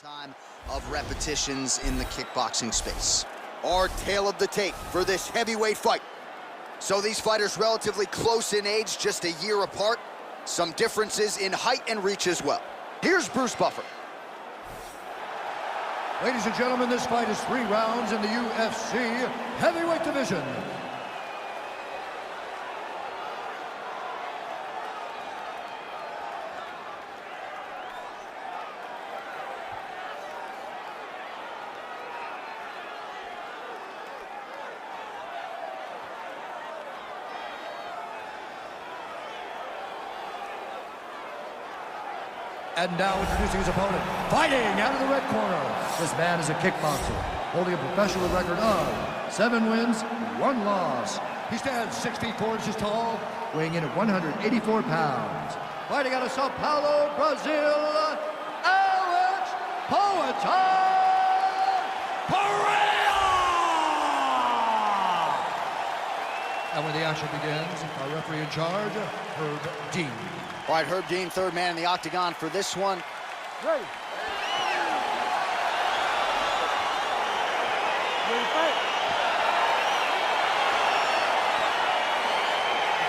Time of repetitions in the kickboxing space. Our tale of the tape for this heavyweight fight. So these fighters relatively close in age, just a year apart. Some differences in height and reach as well. Here's Bruce Buffer. Ladies and gentlemen, this fight is 3 rounds in the UFC heavyweight division. And now introducing his opponent, fighting out of the red corner. This man is a kickboxer, holding a professional record of 7 wins, 1 loss. He stands 64 inches tall, weighing in at 184 pounds. Fighting out of Sao Paulo, Brazil, Alex Pereira! And when the action begins, our referee in charge, Herb Dean. All right, Herb Dean, third man in the octagon for this one. Ready. Ready, fight.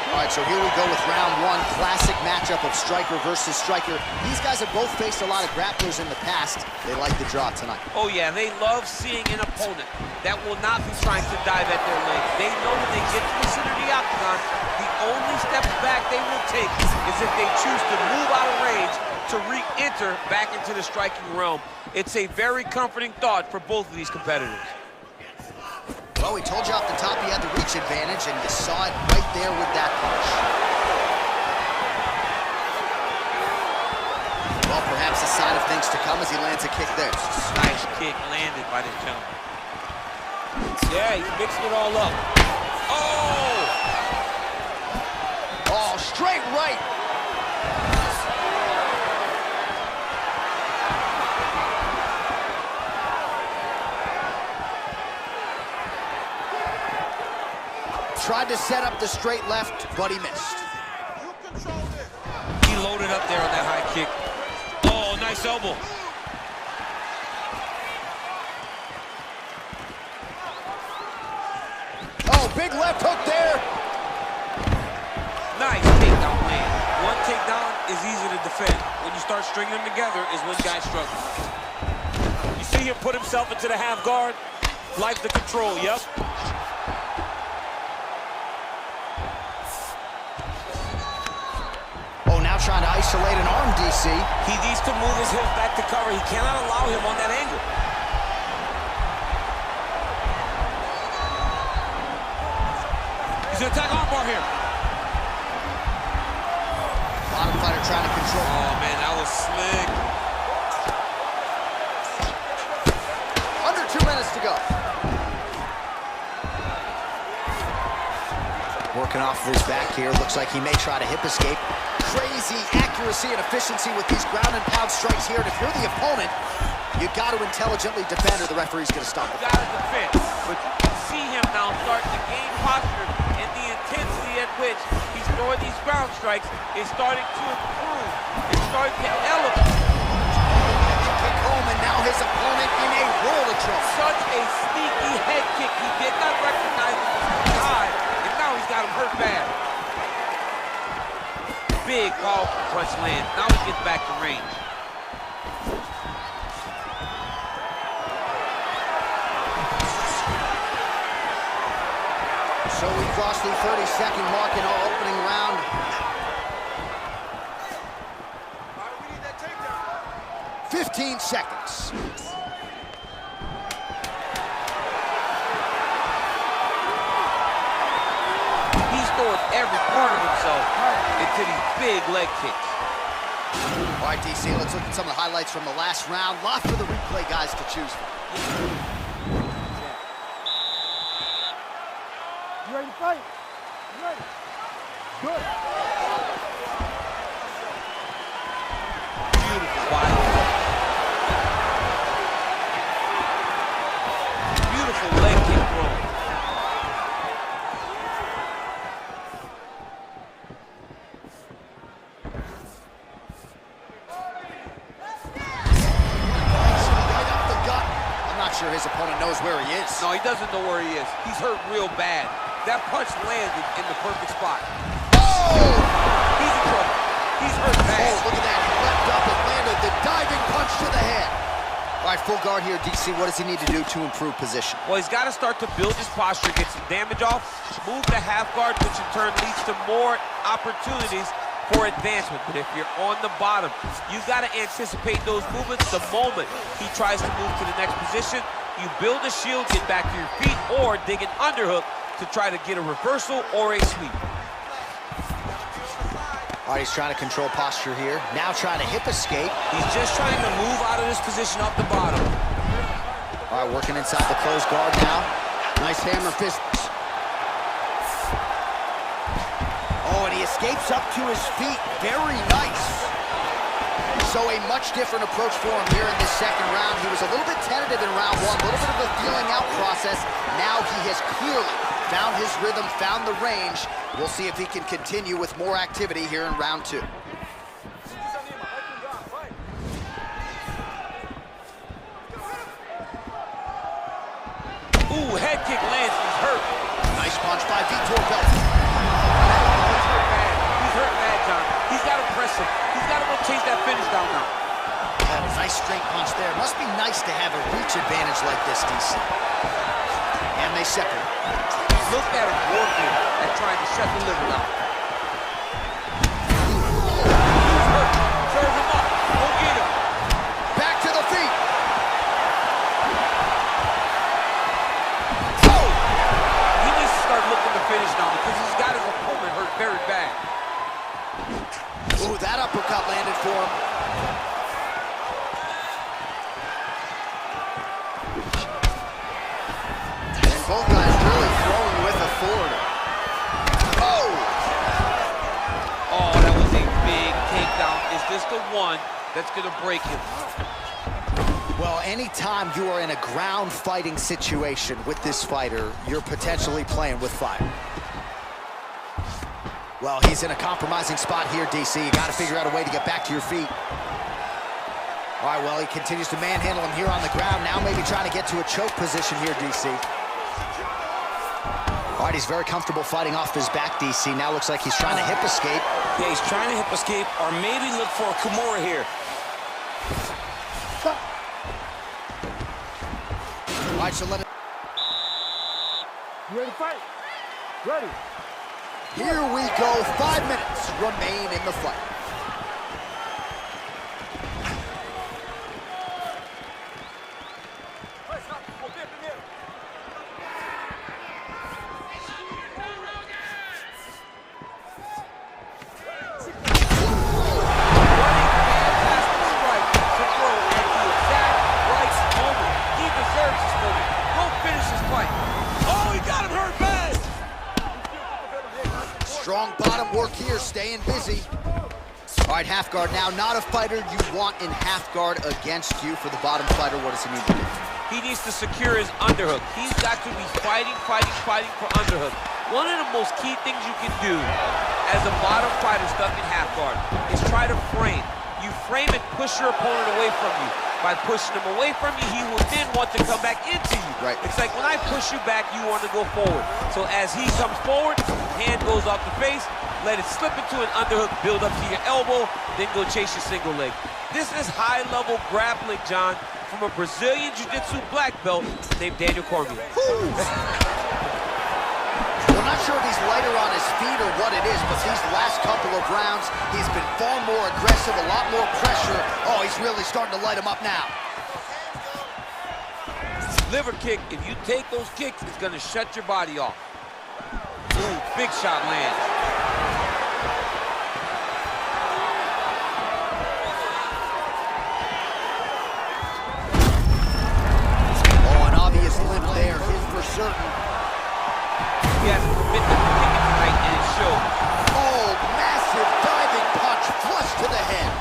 All right, so here we go with round 1, classic matchup of striker versus striker. These guys have both faced a lot of grapplers in the past. They like the draw tonight. Oh yeah, they love seeing an opponent that will not be trying to dive at their legs. They know when they get to the center of the octagon, the only steps back they will take is if they choose to move out of range to re-enter back into the striking realm. It's a very comforting thought for both of these competitors. Well, we told you off the top he had the reach advantage, and you saw it right there with that punch. Well, perhaps a sign of things to come as he lands a kick there. Nice kick landed by this gentleman. Yeah, he's mixing it all up. Oh! Oh, straight right. Tried to set up the straight left, but he missed. He loaded up there on that high kick. Oh, nice elbow. Oh, big left hook there. Nice takedown, man. One takedown is easy to defend. When you start stringing them together is when guys struggle. You see him put himself into the half guard? Like the control, yep. Oh, now trying to isolate an arm, DC. He needs to move his hips back to cover. He cannot allow him on that angle. He's gonna attack armbar here. Bottom fighter trying to control. Oh, man, that was slick. Under 2 minutes to go. Working off of his back here. Looks like he may try to hip escape. Crazy accuracy and efficiency with these ground and pound strikes here. And if you're the opponent, you got to intelligently defend or the referee's going to stop it. You got to defend. But you can see him now starting to gain posture, and the intensity at which he's throwing these ground strikes is starting to improve. It's starting to elevate. Kick home, and now his opponent in a world of trouble. Such a sneaky head kick. He did not recognize it was high, and now he's got him hurt bad. Big, powerful punch land. Now he gets back to range. So we crossed the 30-second mark in our opening round. 15 seconds. He's throwing every part of himself into these big leg kicks. All right, DC, let's look at some of the highlights from the last round. Lots for the replay guys to choose from. You ready to fight? You ready? Good. Beautiful body. Beautiful leg kick throw. sure his opponent knows where he is. No, he doesn't know where he is. He's hurt real bad. That punch landed in the perfect spot. Oh! He's in trouble. He's hurt bad. Oh, look at that. He leapt up and landed the diving punch to the head. All right, full guard here, DC. What does he need to do to improve position? Well, he's got to start to build his posture, get some damage off, move to half guard, which in turn leads to more opportunities for advancement. But if you're on the bottom, you've got to anticipate those movements the moment he tries to move to the next position. You build a shield, get back to your feet, or dig an underhook to try to get a reversal or a sweep. All right, he's trying to control posture here. Now trying to hip escape. He's just trying to move out of this position off the bottom. All right, working inside the closed guard now. Nice hammer fist. Oh, and he escapes up to his feet. Very nice. So a much different approach for him here in this second round. He was a little bit tentative in round one, a little bit of a feeling out process. Now he has clearly found his rhythm, found the range. We'll see if he can continue with more activity here in round two. Ooh, head kick lands, he's hurt. Nice punch by Vitor Belfort. He's hurt bad, John. He's got to press him. He's got to go chase that finish down now. Oh, nice straight punch there. Must be nice to have a reach advantage like this, DC. And they separate. Look at him working and trying to shut the liver down. He's hurt. Serve him up. Go get him. Back to the feet. Oh! He needs to start looking to finish now because he's got his opponent hurt very bad. Ooh, that uppercut landed for him. And both guys really throwing with authority. Oh! Oh, that was a big takedown. Is this the one that's going to break him? Well, anytime you are in a ground fighting situation with this fighter, you're potentially playing with fire. Well, he's in a compromising spot here, DC. You got to figure out a way to get back to your feet. All right, well, he continues to manhandle him here on the ground. Now maybe trying to get to a choke position here, DC. All right, he's very comfortable fighting off his back, DC. Now looks like he's trying to hip escape. Yeah, he's trying to hip escape or maybe look for a Kimura here. All right, so let it... You ready to fight? Ready. Here we go. 5 minutes remain in the fight. Strong bottom work here, staying busy. All right, half guard now. Not a fighter you want in half guard against you. For the bottom fighter, what does he need to do? He needs to secure his underhook. He's got to be fighting for underhook. One of the most key things you can do as a bottom fighter stuck in half guard is try to frame. You frame and push your opponent away from you. By pushing him away from you, he will then want to come back into you. Right. It's like when I push you back, you want to go forward. So as he comes forward, hand goes off the face, let it slip into an underhook, build up to your elbow, then go chase your single leg. This is high-level grappling, John, from a Brazilian Jiu-Jitsu black belt named Daniel Cormier. I'm not sure if he's lighter on his feet or what it is, but these last couple of rounds, he's been far more aggressive, a lot more pressure. Oh, he's really starting to light him up now. Liver kick, if you take those kicks, it's going to shut your body off. Ooh, big shot lands. Oh, an obvious limp there, his for certain. He has to commit to the kick tonight, and it shows. Oh, massive diving punch, flush to the head.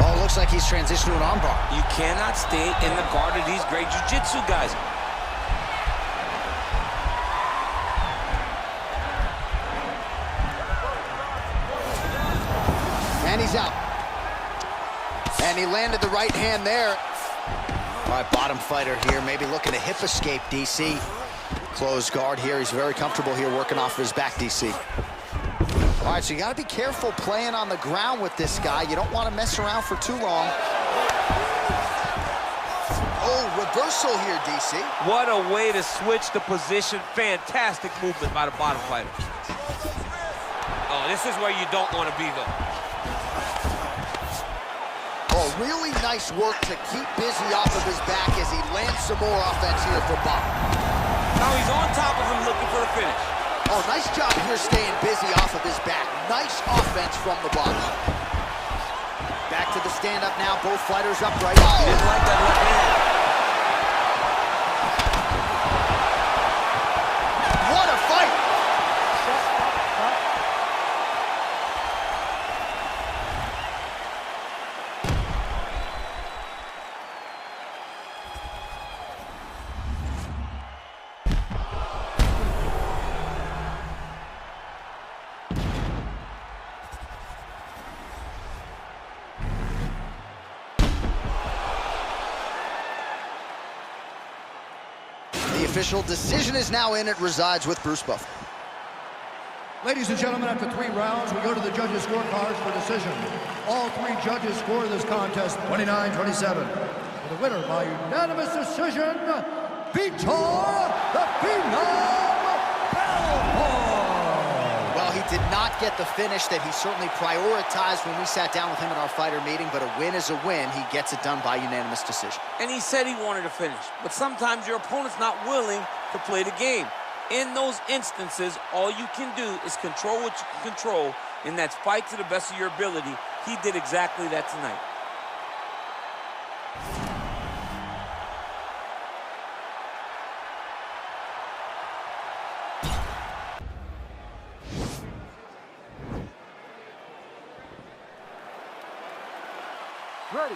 Oh, looks like he's transitioned to an armbar. You cannot stay in the guard of these great jiu-jitsu guys. And he's out. And he landed the right hand there. All right, bottom fighter here, maybe looking to hip escape, DC. Closed guard here. He's very comfortable here working off of his back, DC. All right, so you got to be careful playing on the ground with this guy. You don't want to mess around for too long. Oh, reversal here, DC. What a way to switch the position. Fantastic movement by the bottom fighter. Oh, this is where you don't want to be, though. Oh, really nice work to keep busy off of his back as he lands some more offense here for Bob. Now he's on top of him looking for the finish. Oh, nice job here staying busy off of his back. Nice offense from the bottom. Back to the stand-up now. Both fighters upright. Oh. He didn't like that left hand. What a fight! The official decision is now in. It resides with Bruce Buffer. Ladies and gentlemen, after 3 rounds, we go to the judges' scorecards for decision. All 3 judges score this contest 29-27. For the winner by unanimous decision, Vitor the Phenom Belfort. Well, he did not get the finish that he certainly prioritized when we sat down with him at our fighter meeting, but a win is a win. He gets it done by unanimous decision. And he said he wanted to finish. But sometimes your opponent's not willing to play the game. In those instances, all you can do is control what you can control, and that's fight to the best of your ability. He did exactly that tonight. Ready.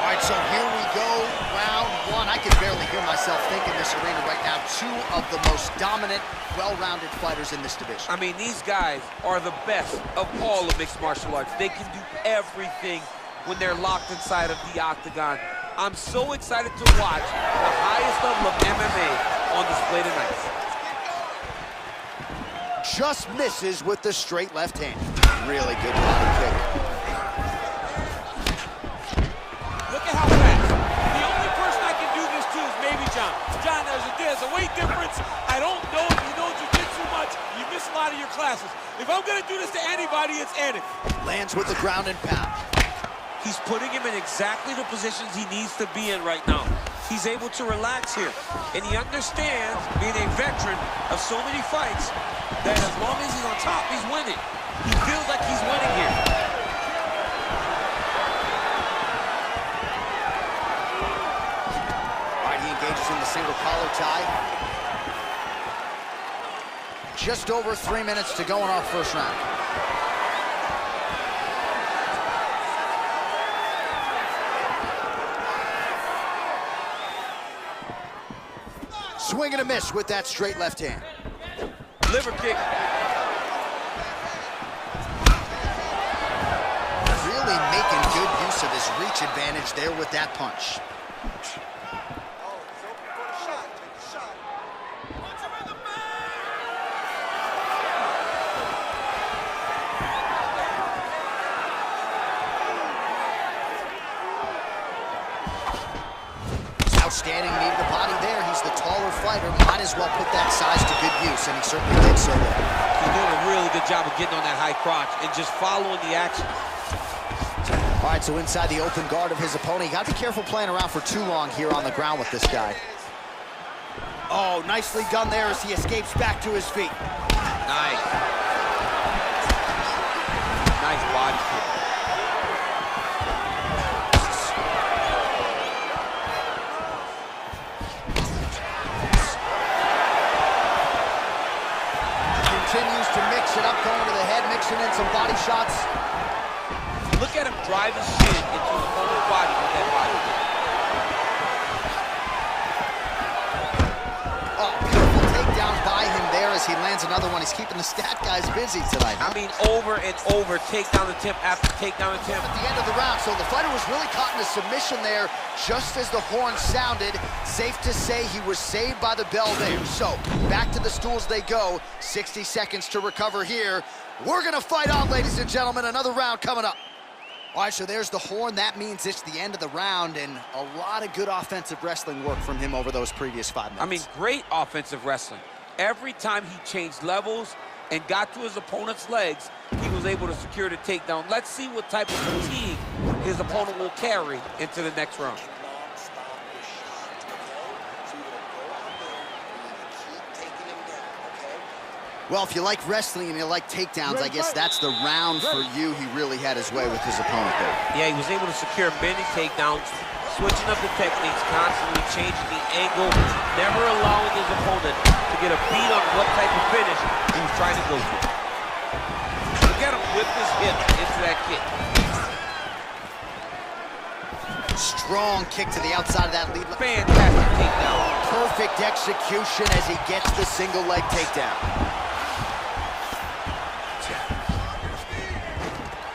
All right, so here we go, round 1. I can barely hear myself think in this arena right now. 2 of the most dominant, well-rounded fighters in this division. I mean, these guys are the best of all of mixed martial arts. They can do everything when they're locked inside of the octagon. I'm so excited to watch the highest level of MMA on display tonight. Just misses with the straight left hand. Really good body kick. Look at how fast. The only person I can do this to is maybe John. John, there's a weight difference. I don't know if you know jiu-jitsu much. You miss a lot of your classes. If I'm going to do this to anybody, it's Andy. Lands with the ground and pound. He's putting him in exactly the positions he needs to be in right now. He's able to relax here. And he understands, being a veteran of so many fights, that as long as he's on top, he's winning. He feels like he's winning here. All right, he engages in the single collar tie. Just over 3 minutes to go in our first round. Swing and a miss with that straight left hand. Liver kick. Really making good use of his reach advantage there with that punch. Outstanding knee to the body there. He's the taller fighter. Might as well put that size to good use, and he certainly did so there. He's doing a really good job of getting on that high crotch and just following the action. All right, so inside the open guard of his opponent. You got to be careful playing around for too long here on the ground with this guy. Oh, nicely done there as he escapes back to his feet. Nice. Nice body kick. Continues to mix it up, going to the head, mixing in some body shots. Look at him drive his shin into his opponent's body with that body kick. Oh, beautiful takedown by him there as as he lands another one. He's keeping the stat guys busy tonight. I mean, over and over, takedown attempt after takedown attempt. At the end of the round, so the fighter was really caught in a submission there just as the horn sounded. Safe to say he was saved by the bell there. So, back to the stools they go. 60 seconds to recover here. We're gonna fight on, ladies and gentlemen. Another round coming up. All right, so there's the horn. That means it's the end of the round, and a lot of good offensive wrestling work from him over those previous 5 minutes. I mean, great offensive wrestling. Every time he changed levels and got to his opponent's legs, he was able to secure the takedown. Let's see what type of fatigue his opponent will carry into the next round. Well, if you like wrestling and you like takedowns, I guess that's the round for you. He really had his way with his opponent there. Yeah, he was able to secure many takedowns, switching up the techniques, constantly changing the angle, never allowing his opponent to get a beat on what type of finish he was trying to go for. Look at him whip his hip into that kick. Strong kick to the outside of that lead. Fantastic takedown. Perfect execution as he gets the single leg takedown.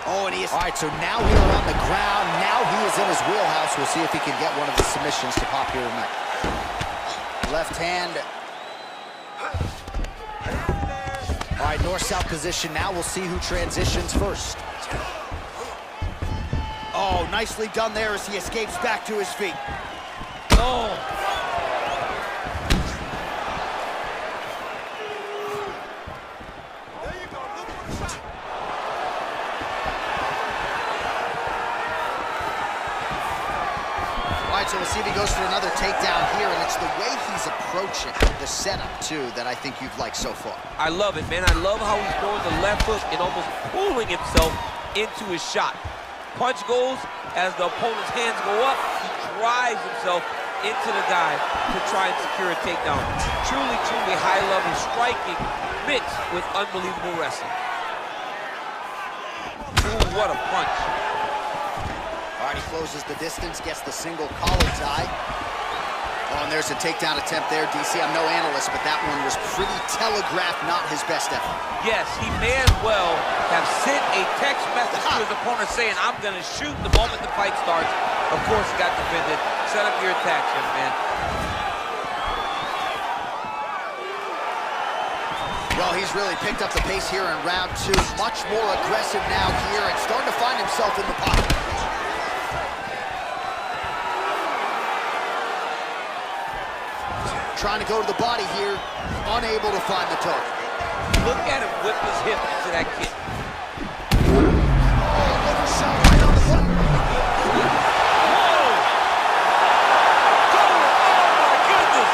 Oh, and he is... All right, so now we are on the ground. Now he is in his wheelhouse. We'll see if he can get one of the submissions to pop here tonight. Left hand. All right, north-south position. Now we'll see who transitions first. Oh, nicely done there as he escapes back to his feet. Oh. All right, so we'll see if he goes for another takedown here, and it's the way he's approaching the setup, too, that I think you've liked so far. I love it, man. I love how he's throwing the left hook and almost pulling himself into his shot. Punch goes, as the opponent's hands go up, he drives himself into the guy to try and secure a takedown. Truly, truly high-level striking mixed with unbelievable wrestling. Ooh, what a punch. All right, he closes the distance, gets the single collar tie. Oh, and there's a takedown attempt there, DC. I'm no analyst, but that one was pretty telegraphed, not his best effort. Yes, he may as well have sent a text message to his opponent saying, I'm going to shoot the moment the fight starts. Of course, he got defended. Set up your attack, young man. Well, he's really picked up the pace here in round 2. Much more aggressive now here and starting to find himself in the pocket. Trying to go to the body here, unable to find the target. Look at him whip his hip into that kick. Oh, overshot right on the button. Whoa! Oh, my goodness!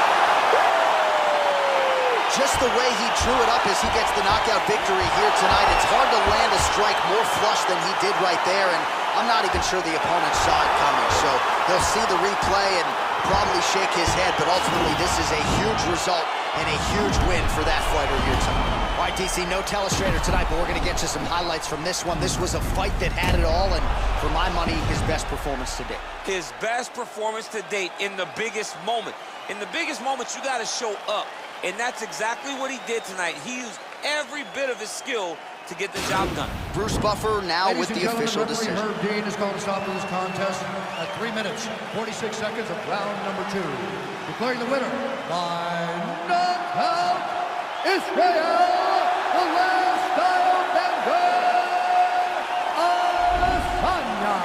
Just the way he drew it up as he gets the knockout victory here tonight. It's hard to land a strike more flush than he did right there, and I'm not even sure the opponent saw it coming. So he'll see the replay and probably shake his head, but ultimately this is a huge result and a huge win for that fighter here tonight. All right, DC, no telestrator tonight, but we're going to get you some highlights from this one. This was a fight that had it all, and for my money, his best performance to date. His best performance to date in the biggest moment. In the biggest moments, you got to show up, and that's exactly what he did tonight. He used every bit of his skill to get the job done. Bruce Buffer now Ladies with the official decision. Herb Dean is going to stop this contest at 3 minutes, 46 seconds of round number 2. Declaring the winner by knockout, Israel, the last style bender, Adesanya.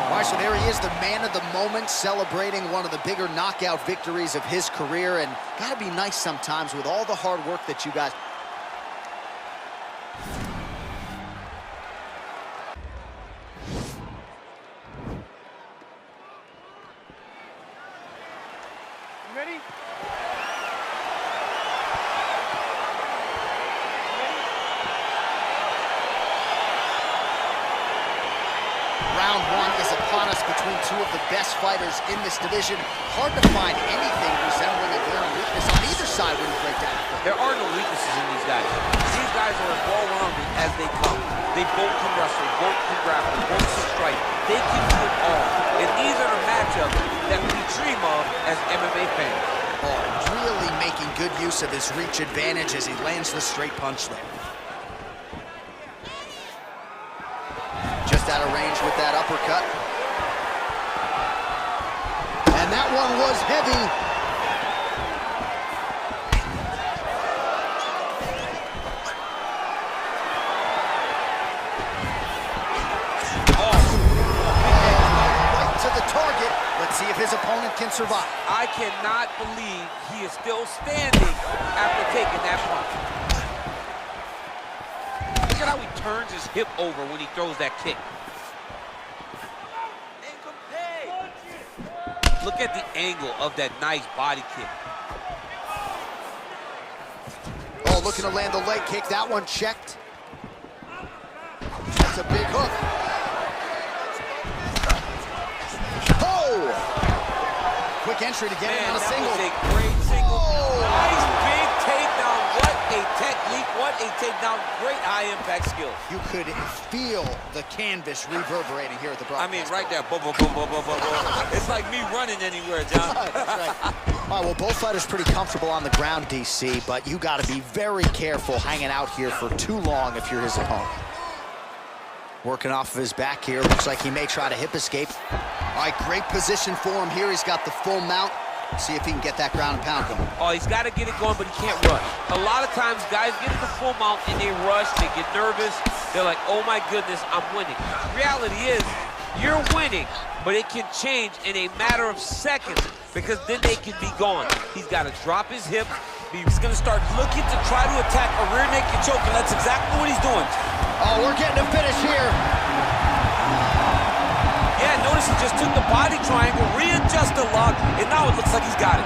All right, so there he is, the man of the moment, celebrating one of the bigger knockout victories of his career, and gotta be nice sometimes with all the hard work that you guys... Ready? Round 1 is upon us between two of the best fighters in this division. Hard to find anything resembling a glaring weakness on either side when you break down. There are no weaknesses in these guys. These guys are as well-rounded as they come. They both can wrestle, both can grapple, both can strike. They can do it all. And these are the matchups that we dream of as MMA fans. Oh, really making good use of his reach advantage as he lands the straight punch there. Just out of range with that uppercut. And that one was heavy. Let's see if his opponent can survive. I cannot believe he is still standing after taking that punch. Look at how he turns his hip over when he throws that kick. Look at the angle of that nice body kick. Oh, looking to land the leg kick. That one checked. That's a big hook. Quick entry to get him on a single. That was a great single. Oh. Nice big takedown. What a technique. What a takedown. Great high-impact skill. You could feel the canvas reverberating here at the broadcast. I mean, right there. Boom, boom, boom, boom, boom, boom, boom. It's like me running anywhere, John. That's right. All right, well, both fighters pretty comfortable on the ground, DC, but you got to be very careful hanging out here for too long if you're his opponent. Working off of his back here. Looks like he may try to hip escape. All right, great position for him here. He's got the full mount. See if he can get that ground and pound going. Oh, he's got to get it going, but he can't rush. A lot of times, guys get in the full mount and they rush, they get nervous. They're like, oh my goodness, I'm winning. Reality is, you're winning, but it can change in a matter of seconds because then they can be gone. He's got to drop his hips. He's going to start looking to try to attack a rear naked choke, and that's exactly what he's doing. Oh, we're getting a finish here. Yeah, notice he just took the body triangle, readjusted the lock, and now it looks like he's got it.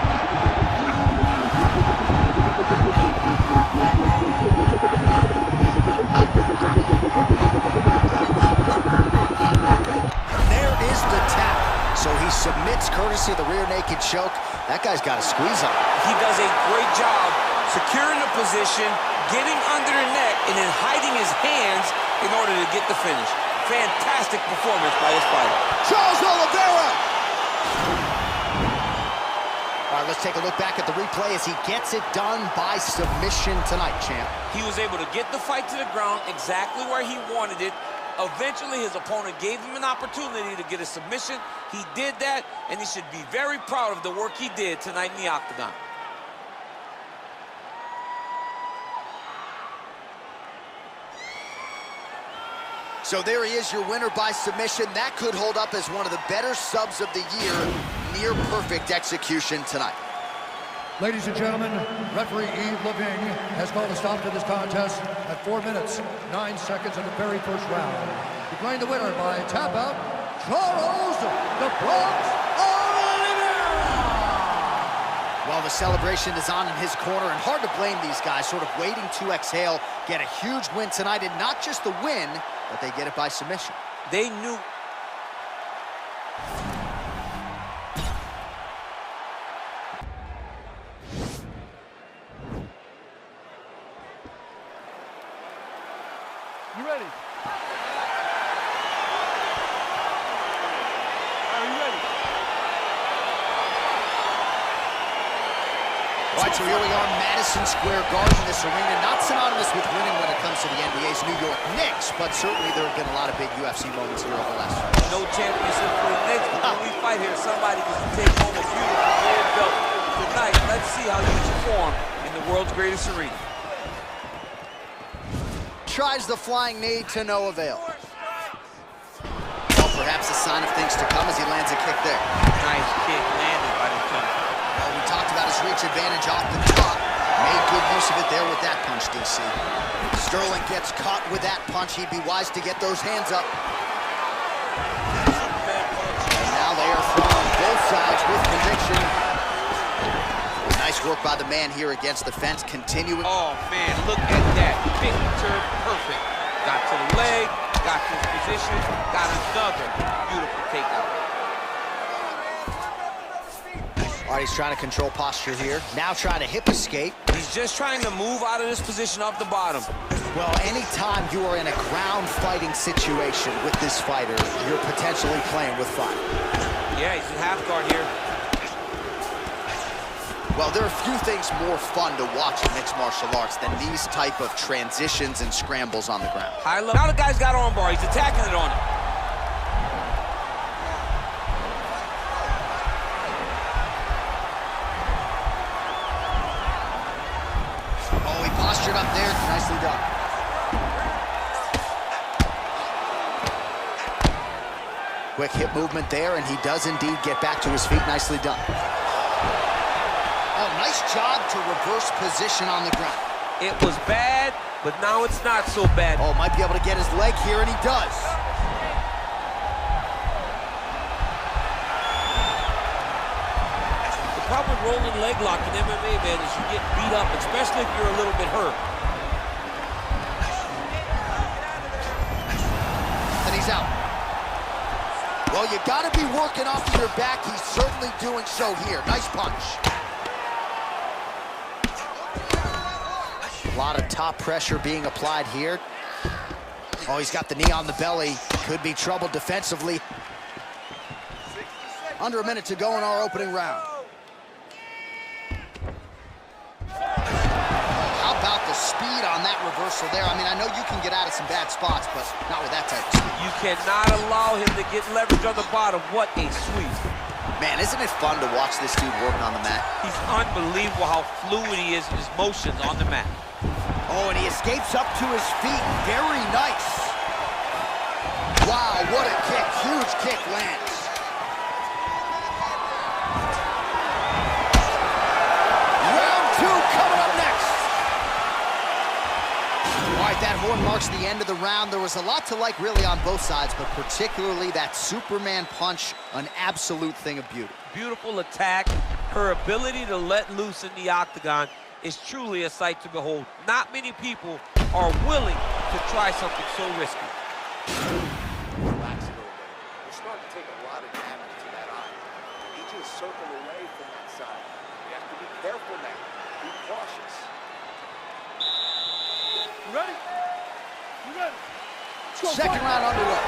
There is the tap. So he submits courtesy of the rear naked choke. That guy's got a squeeze on him. He does a great job securing the position, getting under the neck, and then hiding his hands in order to get the finish. Fantastic performance by this fighter. Charles Oliveira! All right, let's take a look back at the replay as he gets it done by submission tonight, champ. He was able to get the fight to the ground exactly where he wanted it. Eventually, his opponent gave him an opportunity to get a submission. He did that, and he should be very proud of the work he did tonight in the octagon. So there he is, your winner by submission. That could hold up as one of the better subs of the year. Near perfect execution tonight. Ladies and gentlemen, referee Yves Leving has called a stop to this contest at 4 minutes, 9 seconds of the very first round. Declaring the winner by tap out, Charles "The Bronx" Oliveira! Well, the celebration is on in his corner, and hard to blame these guys, sort of waiting to exhale, get a huge win tonight, and not just the win, but they get it by submission. They knew. You ready? Are you ready? All right, so here we are, Madison Square Garden, this arena, not synonymous with winning when it comes to the NBA's New York Knicks, but certainly there have been a lot of big UFC moments here over the last few years. No championship for the Knicks, but when we fight here, somebody gets to take home a beautiful gold belt. Tonight, let's see how you perform in the world's greatest arena. Tries the flying knee to no avail. Well, perhaps a sign of things to come as he lands a kick there. Nice kick landed by the punch. Well, we talked about his reach advantage off the top. Made good use of it there with that punch, DC. Sterling gets caught with that punch. He'd be wise to get those hands up. And now they are throwing both sides with conviction. Nice work by the man here against the fence, continuing. Oh, man, look at that. Kick turn perfect. Got to the leg, got to his position, got another beautiful takeout. All right, he's trying to control posture here. Now trying to hip escape. He's just trying to move out of this position off the bottom. Well, anytime you are in a ground fighting situation with this fighter, you're potentially playing with fire. Yeah, he's in half guard here. Well, there are few things more fun to watch in mixed martial arts than these type of transitions and scrambles on the ground. High level. Now the guy's got armbar. He's attacking it on him. Oh, he postured up there. Nicely done. Quick hip movement there, and he does indeed get back to his feet. Nicely done. Oh, nice job to reverse position on the ground. It was bad, but now it's not so bad. Oh, might be able to get his leg here, and he does. The problem with rolling leg lock in MMA, man, is you get beat up, especially if you're a little bit hurt. And he's out. Well, you got to be working off of your back. He's certainly doing so here. Nice punch. A lot of top pressure being applied here. Oh, he's got the knee on the belly. Could be trouble defensively. Under a minute to go in our opening round. How about the speed on that reversal there? I mean, I know you can get out of some bad spots, but not with that type of speed. You cannot allow him to get leverage on the bottom. What a sweep. Man, isn't it fun to watch this dude working on the mat? He's unbelievable how fluid he is in his motions on the mat. Oh, and he escapes up to his feet. Very nice. Wow, what a kick. Huge kick lands. Round two coming up next. All right, that horn marks the end of the round. There was a lot to like really on both sides, but particularly that Superman punch, an absolute thing of beauty. Beautiful attack. Her ability to let loose in the octagon is truly a sight to behold. Not many people are willing to try something so risky. Relax a little bit. You're starting to take a lot of damage to that eye. You need you to circle away from that side. You have to be careful now. Be cautious. You ready? You ready? Second round underway.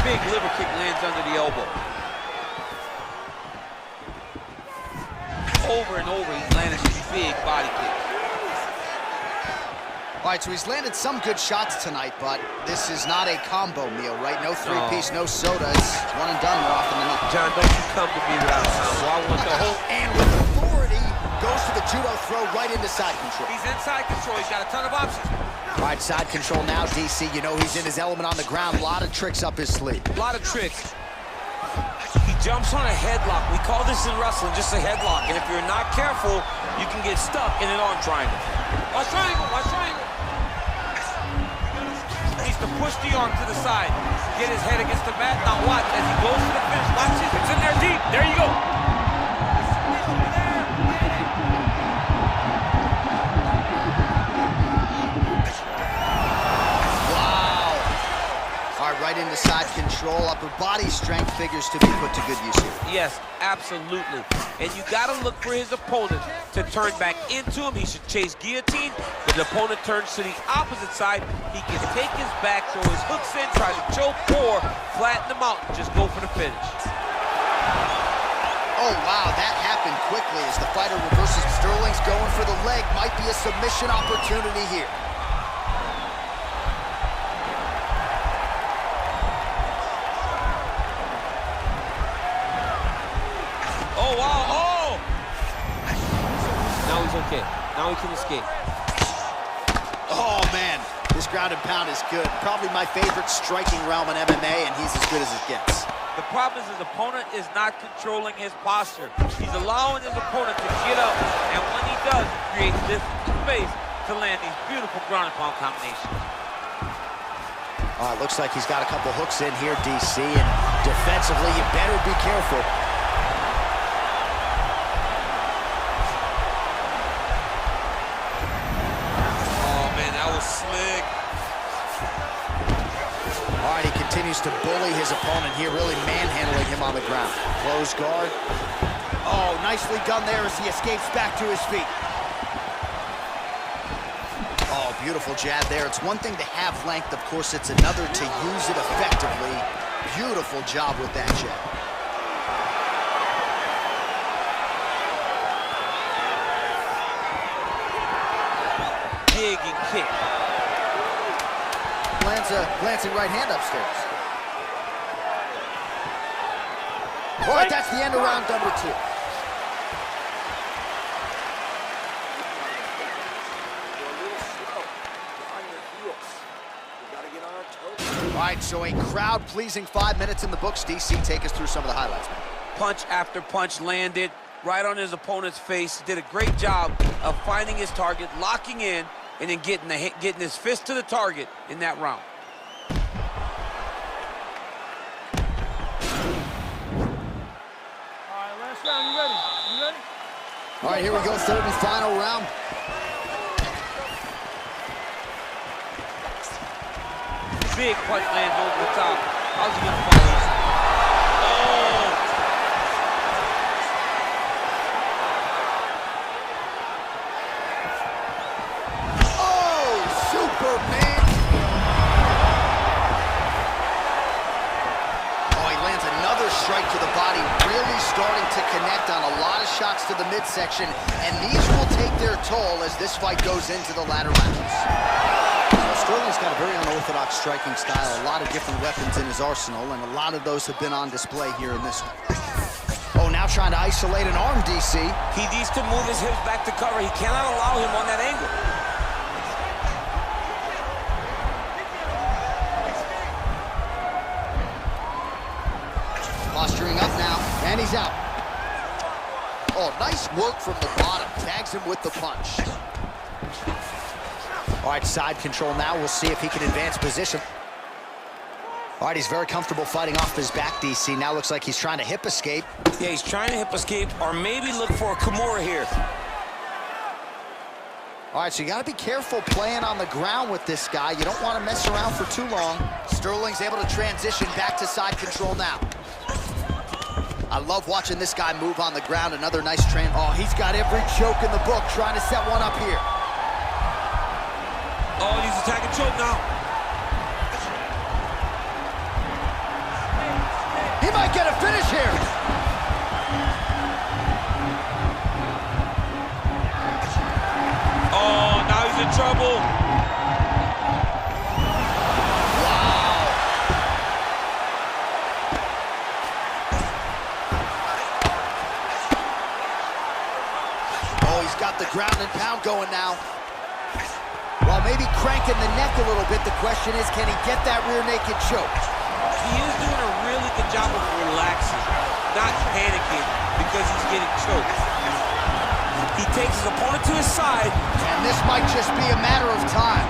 Big liver kick lands under the elbow. Over and over, he's landed these big body kicks. All right, so he's landed some good shots tonight, but this is not a combo meal, right? No three-piece, no soda. It's one and done more often than not. John, don't you come to me without a combo. I want the whole... And with authority, goes to the judo throw right into side control. He's inside control. He's got a ton of options. All right, side control now, DC. You know he's in his element on the ground. A lot of tricks up his sleeve. A lot of tricks. He jumps on a headlock. We call this in wrestling just a headlock. And if you're not careful, you can get stuck in an arm triangle. Watch triangle, watch triangle. He needs to push the arm to the side. Get his head against the mat. Now watch as he goes to the finish. Watch it. It's in there deep. There you go. Right into side control. Upper body strength figures to be put to good use here. Yes, absolutely. And you got to look for his opponent to turn back into him. He should chase guillotine. If the opponent turns to the opposite side, he can take his back, throw his hooks in, try to choke, or flatten him out and just go for the finish. Oh, wow, that happened quickly as the fighter reverses. Sterling's going for the leg. Might be a submission opportunity here. Oh, wow, oh! Now he's okay. Now he can escape. Oh, man, this ground and pound is good. Probably my favorite striking realm in MMA, and he's as good as it gets. The problem is his opponent is not controlling his posture. He's allowing his opponent to get up, and when he does, he creates this space to land these beautiful ground and pound combinations. Looks like he's got a couple hooks in here, DC, and defensively, you better be careful. Slick. All right, he continues to bully his opponent here, really manhandling him on the ground. Close guard. Oh, nicely done there as he escapes back to his feet. Oh, Beautiful jab there. It's one thing to have length, of course, it's another to use it effectively. Beautiful job with that jab. Dig and kick. Lands a glancing right hand upstairs. All right, that's the end of round number 2. All right, so a crowd-pleasing 5 minutes in the books. DC, take us through some of the highlights, man. Punch after punch landed right on his opponent's face. Did a great job of finding his target, locking in, and then getting his fist to the target in that round. All right, last round, you ready? You ready? All right, here we go, third and final round. Big punch lands over the top. How's he gonna follow this? Oh, Superman! Oh, he lands another strike to the body, really starting to connect on a lot of shots to the midsection, and these will take their toll as this fight goes into the latter rounds. Sterling's got a very unorthodox striking style, a lot of different weapons in his arsenal, and a lot of those have been on display here in this one. Oh, now trying to isolate an arm, DC. He needs to move his hips back to cover. He cannot allow him on that angle. Posturing up now, and he's out. Oh, nice work from the bottom. Tags him with the punch. All right, side control now. We'll see if he can advance position. All right, he's very comfortable fighting off his back, DC. Now looks like he's trying to hip escape. Yeah, he's trying to hip escape or maybe look for a Kimura here. All right, so you got to be careful playing on the ground with this guy. You don't want to mess around for too long. Sterling's able to transition back to side control now. I love watching this guy move on the ground. Another nice Oh, he's got every choke in the book trying to set one up here. Oh, he's attacking choke now. He might get a finish here. Oh, now he's in trouble. Wow. Oh, he's got the ground and pound going now. Well, maybe cranking the neck a little bit. The question is, can he get that rear naked choke? He is doing a really good job of relaxing, not panicking because he's getting choked. He takes his opponent to his side. And this might just be a matter of time.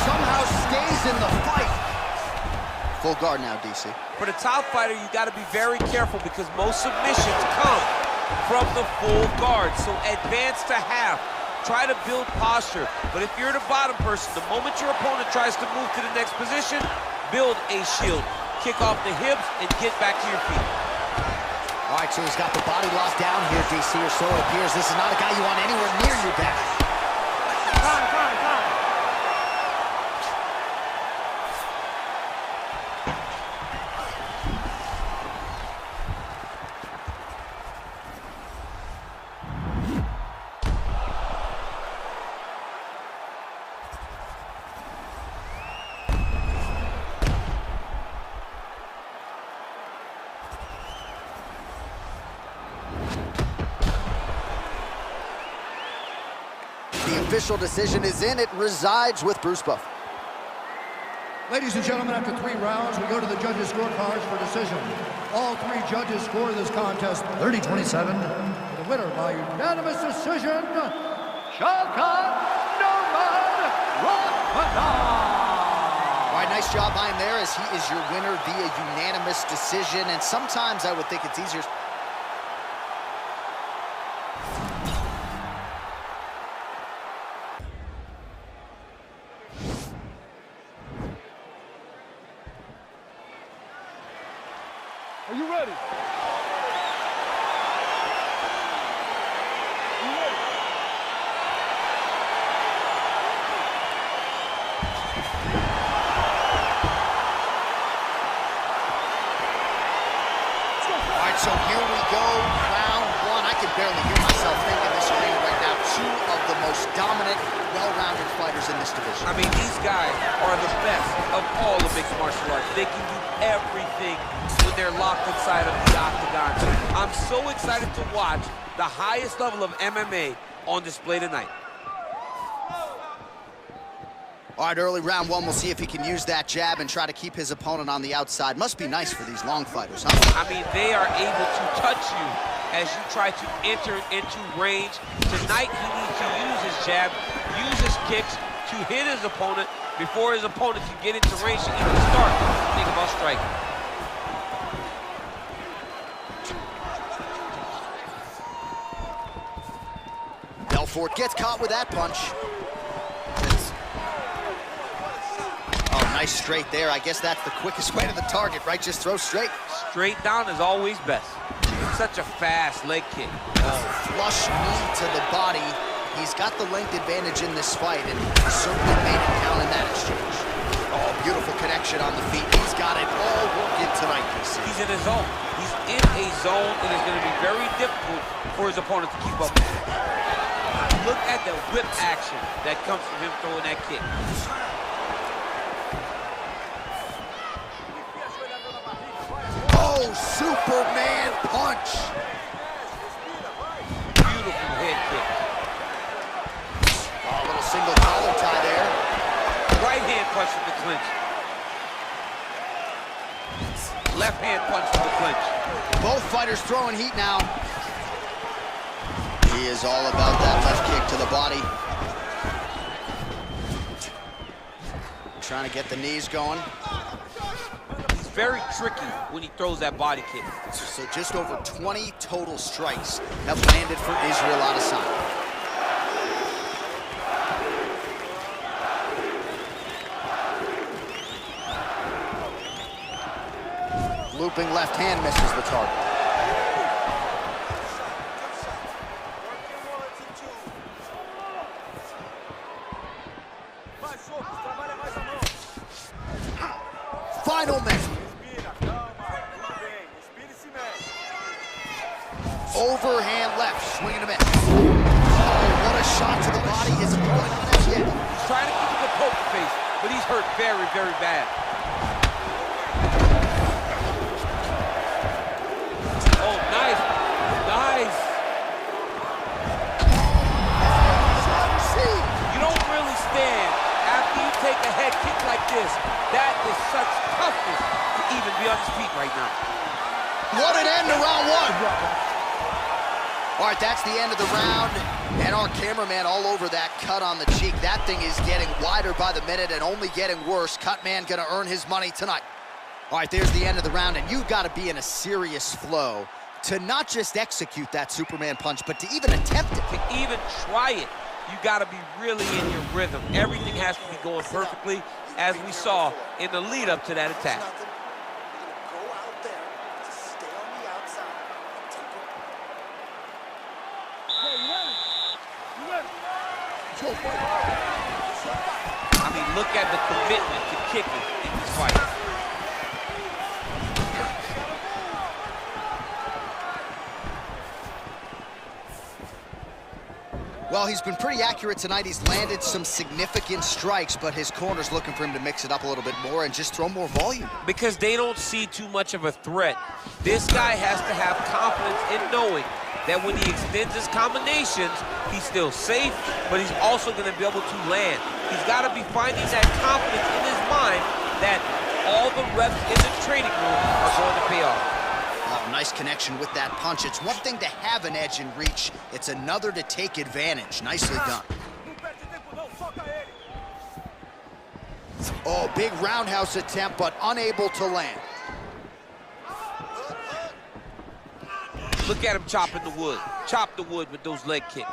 Somehow stays in the fight. Full guard now, DC. For the top fighter, you got to be very careful because most submissions come from the full guard. So advance to half. Try to build posture. But if you're the bottom person, the moment your opponent tries to move to the next position, build a shield. Kick off the hips and get back to your feet. All right, so he's got the body locked down here, DC, or so it appears. This is not a guy you want anywhere near your back. Time. The official decision is in. It resides with Bruce Buffer. Ladies and gentlemen, after 3 rounds, we go to the judges' scorecards for decision. All 3 judges score this contest 30-27. The winner by unanimous decision, Shalkan All right, nice job by him there as he is your winner via unanimous decision. And sometimes I would think it's easier. Are you ready? So here we go, round one. I can barely hear myself think in this arena right now. Two of the most dominant, well-rounded fighters in this division. I mean, these guys are the best of all the mixed martial arts. They can do everything when they're locked inside of the octagon. I'm so excited to watch the highest level of MMA on display tonight. All right, early round one, we'll see if he can use that jab and try to keep his opponent on the outside. Must be nice for these long fighters, huh? I mean, they are able to touch you as you try to enter into range. Tonight, he needs to use his jab, use his kicks to hit his opponent before his opponent can get into range to even start. Think about striking. Belfort gets caught with that punch. Nice straight there. I guess that's the quickest way to the target, right? Just throw straight. Straight down is always best. Such a fast leg kick. Flush knee to the body. He's got the length advantage in this fight, and certainly made it count in that exchange. Oh, beautiful connection on the feet. He's got it all working tonight, DC. He's in a zone. He's in a zone. It is going to be very difficult for his opponent to keep up with it. Look at the whip action that comes from him throwing that kick. Oh, Superman punch. Beautiful head kick. Oh, a little single collar tie there. Right hand punch from the clinch. Left hand punch from the clinch. Both fighters throwing heat now. He is all about that left kick to the body. Trying to get the knees going. Very tricky when he throws that body kick. So just over 20 total strikes have landed for Israel Adesanya. Looping left hand misses the target. Final minute. Overhand left, swinging a miss. Oh, what a shot to the body. His opponent has hit. He's trying to keep a good poker face, but he's hurt very, very bad. Oh, nice. Nice. You don't really stand after you take a head kick like this. That is such toughness to even be on his feet right now. What an end to round one. All right, that's the end of the round, and our cameraman all over that cut on the cheek. That thing is getting wider by the minute and only getting worse. Cutman gonna earn his money tonight. All right, there's the end of the round, and you've got to be in a serious flow to not just execute that Superman punch, but to even attempt it. To even try it, you got to be really in your rhythm. Everything has to be going perfectly, as we saw in the lead up to that attack. I mean, look at the commitment to kicking in this fight. Well, he's been pretty accurate tonight. He's landed some significant strikes, but his corner's looking for him to mix it up a little bit more and just throw more volume. Because they don't see too much of a threat. This guy has to have confidence in knowing that when he extends his combinations, he's still safe, but he's also going to be able to land. He's got to be finding that confidence in his mind that all the reps in the training room are going to pay off. Oh, nice connection with that punch. It's one thing to have an edge in reach. It's another to take advantage. Nicely done. Oh, big roundhouse attempt, but unable to land. Look at him chopping the wood. Chop the wood with those leg kicks.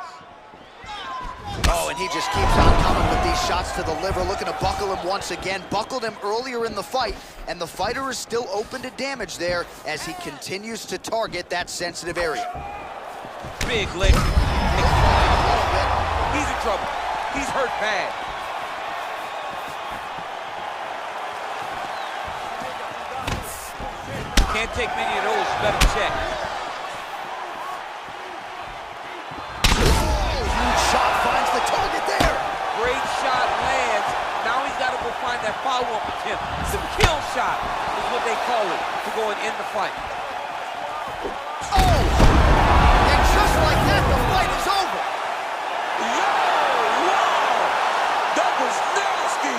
Oh, and he just keeps on coming with these shots to the liver, looking to buckle him once again. Buckled him earlier in the fight, and the fighter is still open to damage there as he continues to target that sensitive area. Big leg. He's in trouble. He's hurt bad. Can't take many of those. Better check. Huge shot finds the target there. Great shot lands. Now he's got to go find that follow-up attempt. The kill shot is what they call it to go and end the fight. Oh! And just like that, the fight is over. Wow! That was nasty!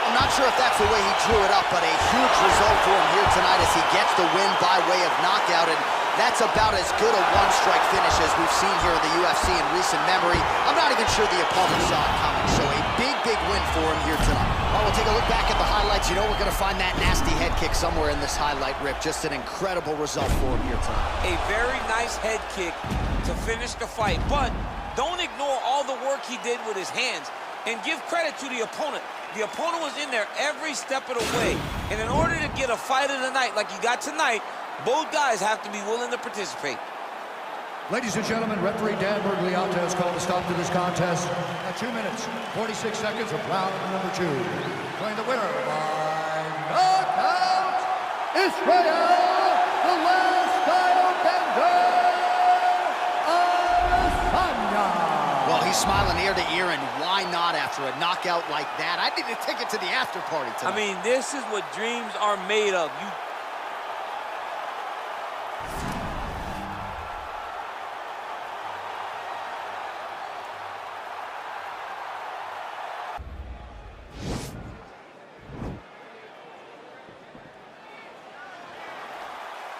I'm not sure if that's the way he drew it up, but a huge result for him here tonight as he gets the win by way of knockout, and that's about as good a one-strike finish as we've seen here in the UFC in recent memory. I'm not even sure the opponent saw it coming, so a big, big win for him here tonight. Well, we'll take a look back at the highlights. You know we're going to find that nasty head kick somewhere in this highlight rip. Just an incredible result for him here tonight. A very nice head kick to finish the fight, but don't ignore all the work he did with his hands, and give credit to the opponent. The opponent was in there every step of the way, and in order to get a fight of the night like you got tonight, both guys have to be willing to participate. Ladies and gentlemen, referee Dan Bergliata has called a stop to this contest at 2 minutes, 46 seconds of round number 2. Declaring the winner by knockout, Israel, the last title bender, Adesanya. Well, he's smiling ear to ear, and why not after a knockout like that? I need a ticket to the after party tonight. I mean, this is what dreams are made of. You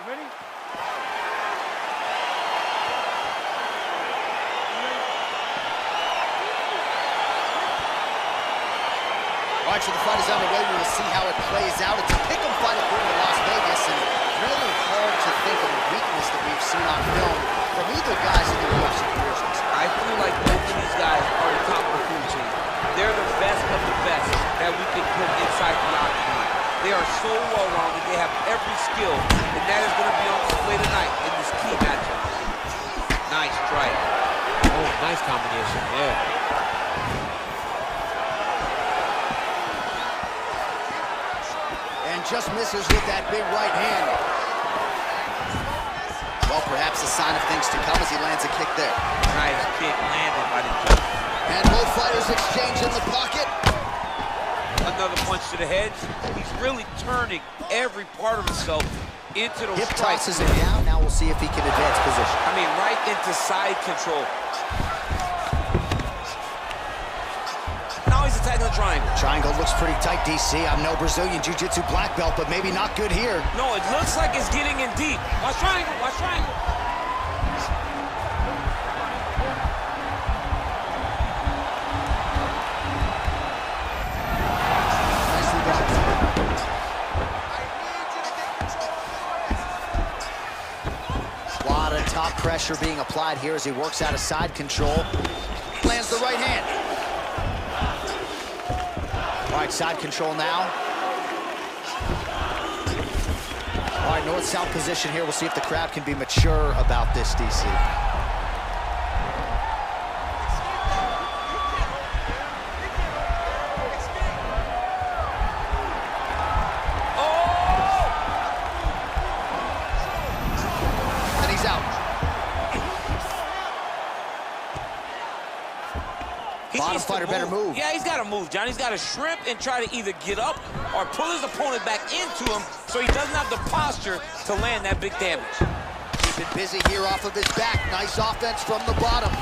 ready? All right, so the fight is underway. We will see how it plays out. It's a pick'em fight according to Las Vegas, and really hard to think of a weakness that we've seen on film from either guys in their UFC careers. I feel like both of these guys are the top of the food chain. They're the best of the best that we can put inside the octagon. They are so well-rounded. They have every skill, and that is going to be on display tonight in this key matchup. Nice strike. Oh, nice combination, yeah. And just misses with that big right hand. Well, perhaps a sign of things to come as he lands a kick there. Nice kick landed by the judge. And both fighters exchange in the pocket. Another punch to the head. He's really turning every part of himself into those Hip strikes. tosses him down. Now we'll see if he can advance position. I mean, right into side control. Now he's attacking the triangle. Triangle looks pretty tight, DC. I'm no Brazilian Jiu-Jitsu black belt, but maybe not good here. No, it looks like it's getting in deep. Watch triangle, watch triangle. Nicely done. A lot of top pressure being applied here as he works out of side control. Lands the right hand. All right, side control now. All right, north-south position here. We'll see if the crowd can be mature about this, DC. And he's out. Bottom fighter better move. Yeah, he's got to move, John. He's got to shrimp and try to either get up or pull his opponent back into him so he doesn't have the posture to land that big damage. Keep it busy here off of his back. Nice offense from the bottom.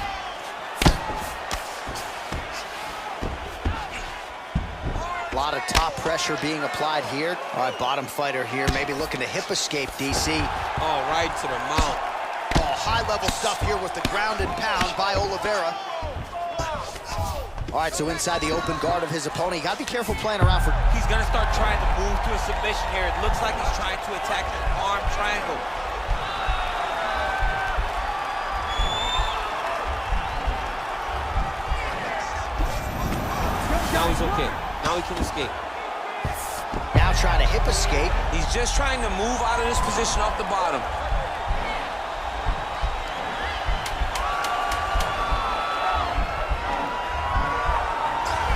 A lot of top pressure being applied here. All right, bottom fighter here, maybe looking to hip escape, DC. Oh, right to the mount. Oh, high-level stuff here with the ground and pound by Oliveira. All right, so inside the open guard of his opponent, you got to be careful playing around for... He's going to start trying to move to a submission here. It looks like he's trying to attack the arm triangle. Now he's okay. Now he can escape. Now trying to hip escape. He's just trying to move out of this position off the bottom.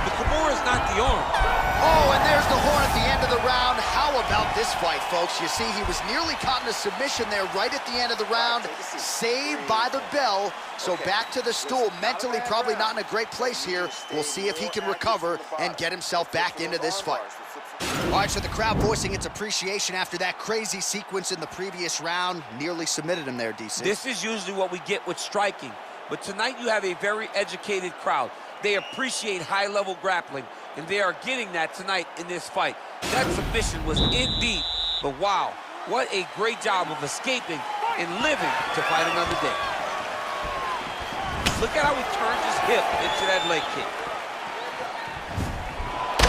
The Kimura is not the arm. Oh, and there's the horn at the end of the round. How about this fight, folks? You see, he was nearly caught in a submission there right at the end of the round. Saved by the bell. So back to the stool. Mentally probably not in a great place here. We'll see if he can recover and get himself back into this fight. All right, so the crowd voicing its appreciation after that crazy sequence in the previous round. Nearly submitted him there, DC. This is usually what we get with striking. But tonight you have a very educated crowd. They appreciate high-level grappling, and they are getting that tonight in this fight. That submission was indeed, but wow, what a great job of escaping and living to fight another day. Look at how he turned his hip into that leg kick.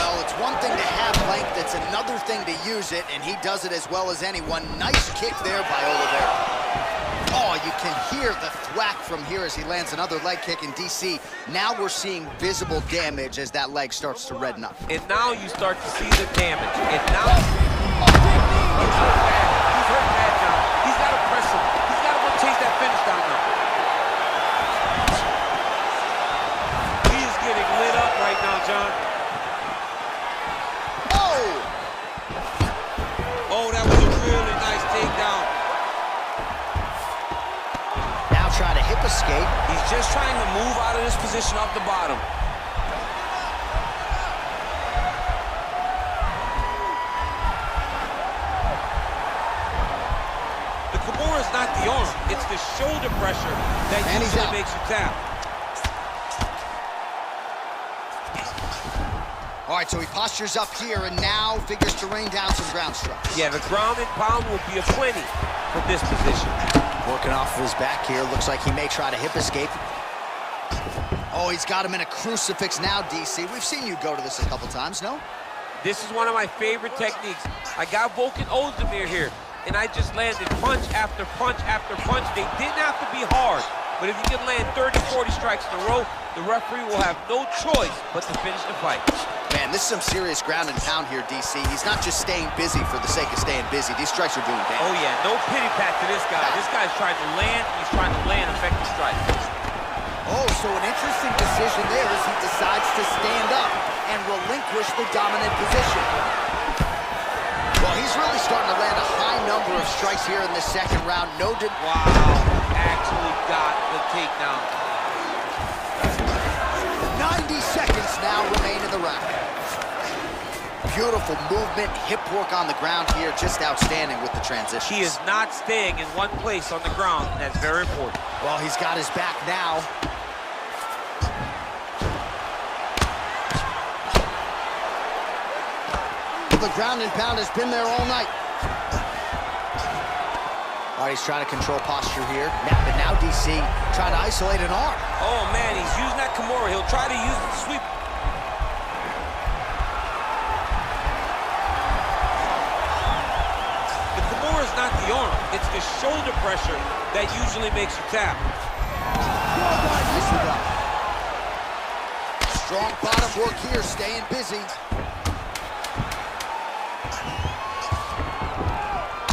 Well, it's one thing to have length, it's another thing to use it, and he does it as well as anyone. Nice kick there by Oliveira. Oh, you can hear the thwack from here as he lands another leg kick in DC. Now we're seeing visible damage as that leg starts to redden up. And now you start to see the damage. And now he's hurt bad. He's hurt bad now. He's got to press him. He's got to go chase that finish down now. He is getting lit up right now, John. Oh, that was a really nice takedown. Try to hip escape. He's just trying to move out of this position off the bottom. The Kimura is not the arm. It's the shoulder pressure that usually makes you tap. All right, so he postures up here and now figures to rain down some ground strikes. Yeah, the ground and pound will be aplenty from this position. Working off of his back here. Looks like he may try to hip escape. Oh, he's got him in a crucifix now, DC. We've seen you go to this a couple times, no? This is one of my favorite techniques. I got Volkan Ozdemir here, and I just landed punch after punch after punch. They didn't have to be hard, but if you can land 30, 40 strikes in a row, the referee will have no choice but to finish the fight. Man, this is some serious ground and pound here, DC. He's not just staying busy for the sake of staying busy. These strikes are doing damage. Oh, yeah, no pity pat to this guy. This guy's trying to land, and he's trying to land effective strikes. Oh, so an interesting decision there as he decides to stand up and relinquish the dominant position. Well, he's really starting to land a high number of strikes here in the second round. Wow, actually got the takedown. 90 seconds now remain in the round. Beautiful movement, hip work on the ground here, just outstanding with the transitions. He is not staying in one place on the ground, and that's very important. Well, he's got his back now. The ground and pound has been there all night. All right, he's trying to control posture here. But now DC trying to isolate an arm. Oh, man, he's using that Kimura. He'll try to use the sweep. The Kimura is not the arm. It's the shoulder pressure that usually makes you tap. Nicely done. Strong bottom work here, staying busy.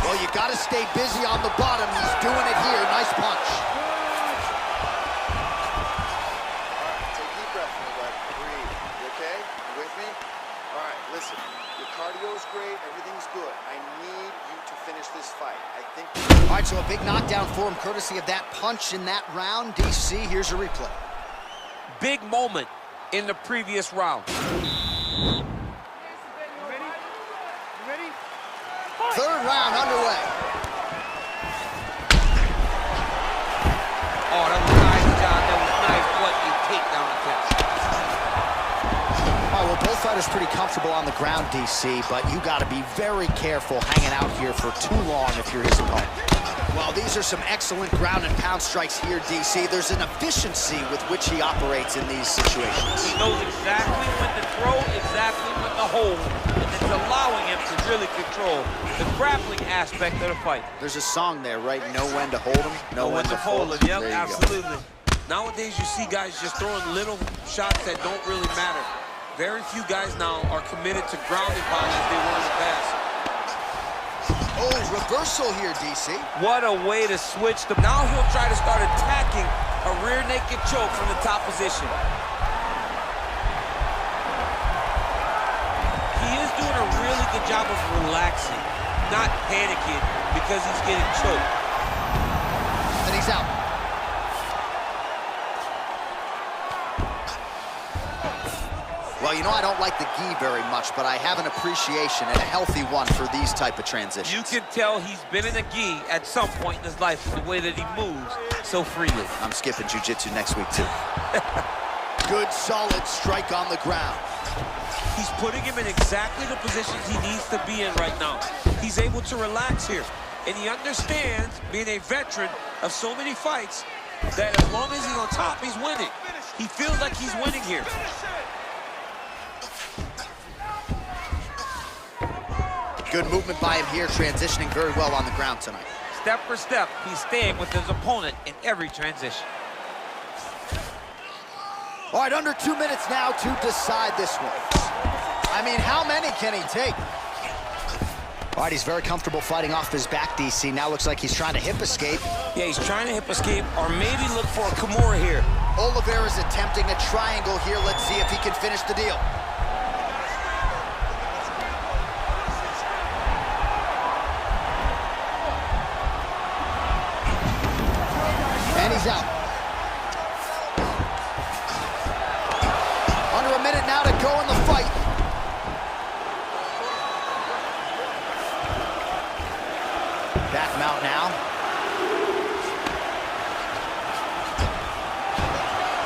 Well, you got to stay busy on the bottom. He's doing it here. Nice punch. Take a deep breath, my bud. Breathe. You okay? You with me? All right, listen. Your cardio's great. Everything's good. I need you to finish this fight. I think... All right, so a big knockdown for him, courtesy of that punch in that round. DC, here's a replay. Big moment in the previous round. Third round underway. Oh, that was nice, John. That was nice. What a takedown attempt. All right, well, both fighters pretty comfortable on the ground, DC, but you got to be very careful hanging out here for too long if you're his opponent. Well, these are some excellent ground and pound strikes here, DC. There's an efficiency with which he operates in these situations. He knows exactly when to throw, exactly when to hold, and it's allowing him to really control the grappling aspect of the fight. There's a song there, right? Know when to hold him, know when to fold him. Yep, There you go. absolutely. Nowadays, you see guys just throwing little shots that don't really matter. Very few guys now are committed to ground and pound as they were in the past. Oh, reversal here, DC. What a way to switch. Now he'll try to start attacking a rear naked choke from the top position. He is doing a really good job of relaxing, not panicking because he's getting choked. And he's out. Well, you know, I don't like the gi very much, but I have an appreciation, and a healthy one, for these type of transitions. You can tell he's been in a gi at some point in his life in the way that he moves so freely. I'm skipping jiu-jitsu next week, too. Good, solid strike on the ground. He's putting him in exactly the positions he needs to be in right now. He's able to relax here, and he understands, being a veteran of so many fights, that as long as he's on top, he's winning. He feels like he's winning here. Good movement by him here, transitioning very well on the ground tonight. Step for step, he's staying with his opponent in every transition. All right, under 2 minutes now to decide this one. I mean, how many can he take? All right, he's very comfortable fighting off his back, DC. Now looks like he's trying to hip escape. Yeah, he's trying to hip escape or maybe look for a Kimura here. Oliveira's attempting a triangle here. Let's see if he can finish the deal. And he's out. Under a minute now to go in the fight. Back him out now.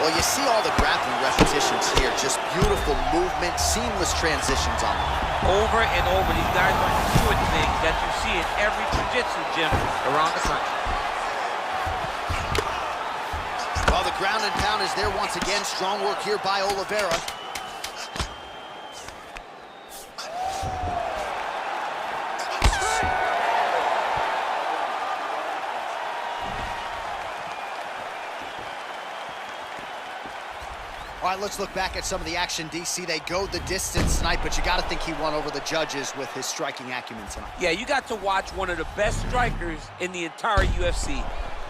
Well, you see all the grappling repetitions here. Just beautiful movement, seamless transitions on them. Over and over, these guys are doing things that you see in every jiu-jitsu gym around the country. Well, the ground and pound is there once again. Strong work here by Oliveira. All right, let's look back at some of the action, DC. They go the distance tonight, but you got to think he won over the judges with his striking acumen tonight. Yeah, you got to watch one of the best strikers in the entire UFC.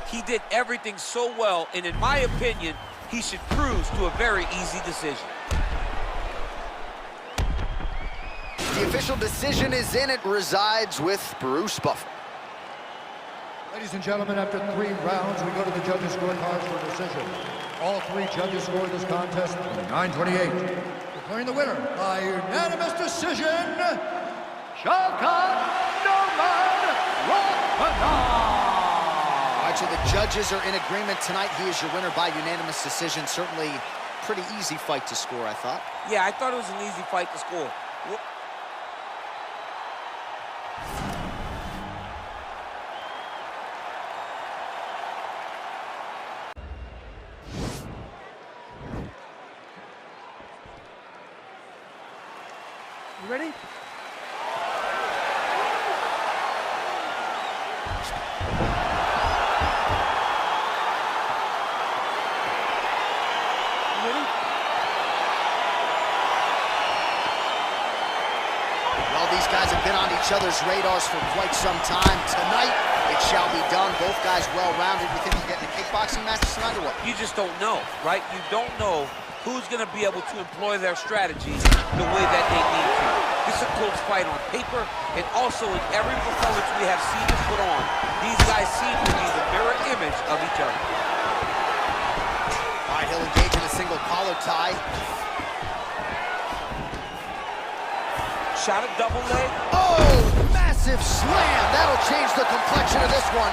He did everything so well, and in my opinion, he should cruise to a very easy decision. The official decision is in. It resides with Bruce Buffer. Ladies and gentlemen, after 3 rounds, we go to the judges' scorecards for decision. All 3 judges scored this contest 9-28. Declaring the winner by unanimous decision, Shavkat Nurmagomedov. All right, so the judges are in agreement tonight. He is your winner by unanimous decision. Certainly pretty easy fight to score, I thought. Yeah, I thought it was an easy fight to score. You ready? You ready? Well, these guys have been on each other's radars for quite some time. Tonight, it shall be done. Both guys well-rounded. You think we'll get in a kickboxing match tonight or what? You just don't know, right? You don't know who's going to be able to employ their strategies the way that they need to. This is a close fight on paper, and also in every performance we have seen this put on, these guys seem to be the mirror image of each other. All right, he'll engage in a single collar tie. Shot a double leg. Oh, massive slam. That'll change the complexion of this one.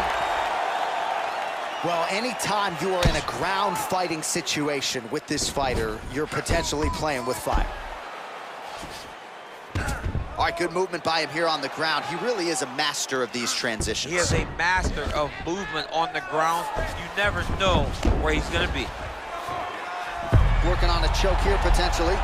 Well, anytime you are in a ground fighting situation with this fighter, you're potentially playing with fire. All right, good movement by him here on the ground. He really is a master of these transitions. He is a master of movement on the ground. You never know where he's going to be. Working on a choke here, potentially.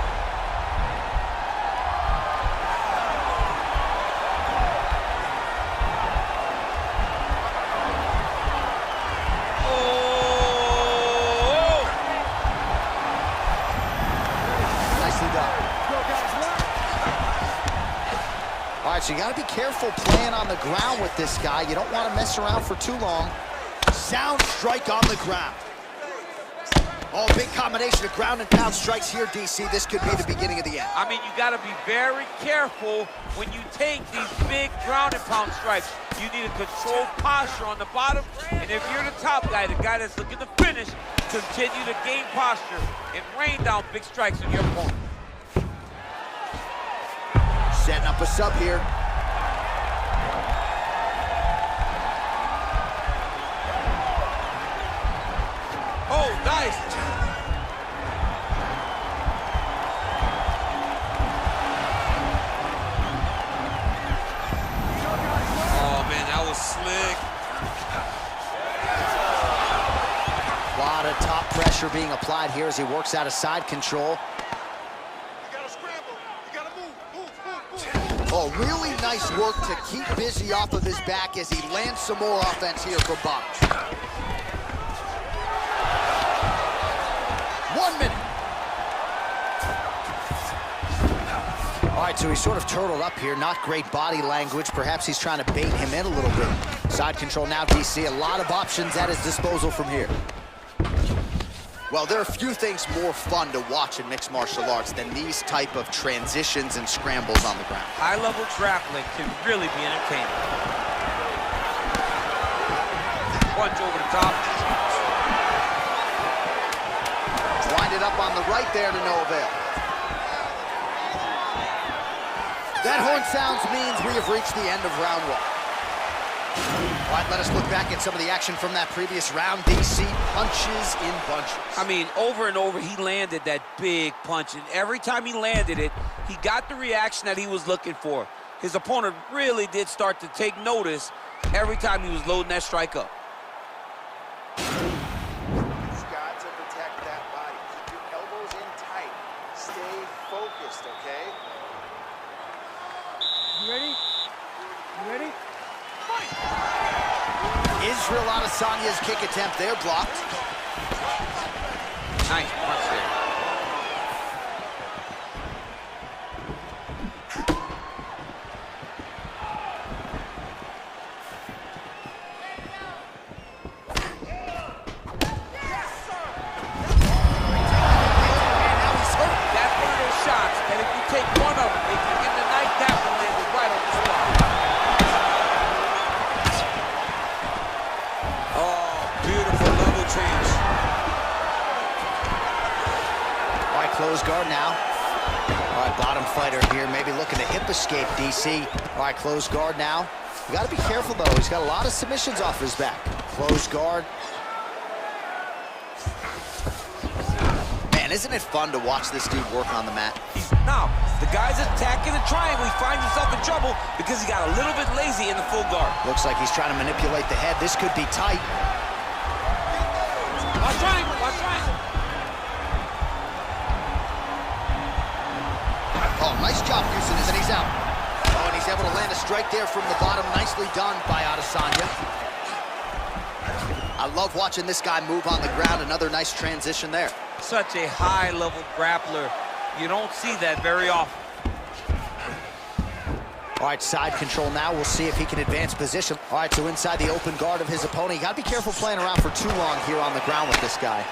Nicely done. so you got to be careful playing on the ground with this guy. You don't want to mess around for too long. Sound strike on the ground. Oh, big combination of ground and pound strikes here, DC. This could be the beginning of the end. I mean, you got to be very careful when you take these big ground and pound strikes. You need a controlled posture on the bottom, and if you're the top guy, the guy that's looking to finish, continue to gain posture and rain down big strikes on your opponent. Setting up a sub here. Oh, nice. Oh, man, that was slick. A lot of top pressure being applied here as he works out of side control. You gotta scramble. You gotta move. Oh, really nice work to keep busy off of his back as he lands some more offense here from bottom. 1 minute. All right, so he's sort of turtled up here. Not great body language. Perhaps he's trying to bait him in a little bit. Side control now, DC. A lot of options at his disposal from here. Well, there are few things more fun to watch in mixed martial arts than these type of transitions and scrambles on the ground. High-level grappling can really be entertaining. Punch over the top. Wind it up on the right there to no avail. That horn sounds means we have reached the end of round 1. All right, let us look back at some of the action from that previous round. DC punches in bunches. I mean, over and over, he landed that big punch, and every time he landed it, he got the reaction that he was looking for. His opponent really did start to take notice every time he was loading that strike up. You've got to protect that body. Keep your elbows in tight. Stay focused, okay? You ready? You ready? Israel Adesanya's kick attempt there blocked. Nice punch there. That's one of those shots that if you take one of them, if you get the night, that one landed right on the spot. Oh, beautiful level change. All right, close guard now. All right, bottom fighter here, maybe looking to hip escape, DC. All right, close guard now. You got to be careful, though. He's got a lot of submissions off his back. Close guard. Man, isn't it fun to watch this dude work on the mat? Now, the guy's attacking the triangle. He finds himself in trouble because he got a little bit lazy in the full guard. Looks like he's trying to manipulate the head. This could be tight. Watch triangle, watch triangle. Oh, nice job using this, and he's out. Oh, and he's able to land a strike there from the bottom. Nicely done by Adesanya. I love watching this guy move on the ground. Another nice transition there. Such a high-level grappler. You don't see that very often. All right, side control now. We'll see if he can advance position. All right, so inside the open guard of his opponent. You got to be careful playing around for too long here on the ground with this guy.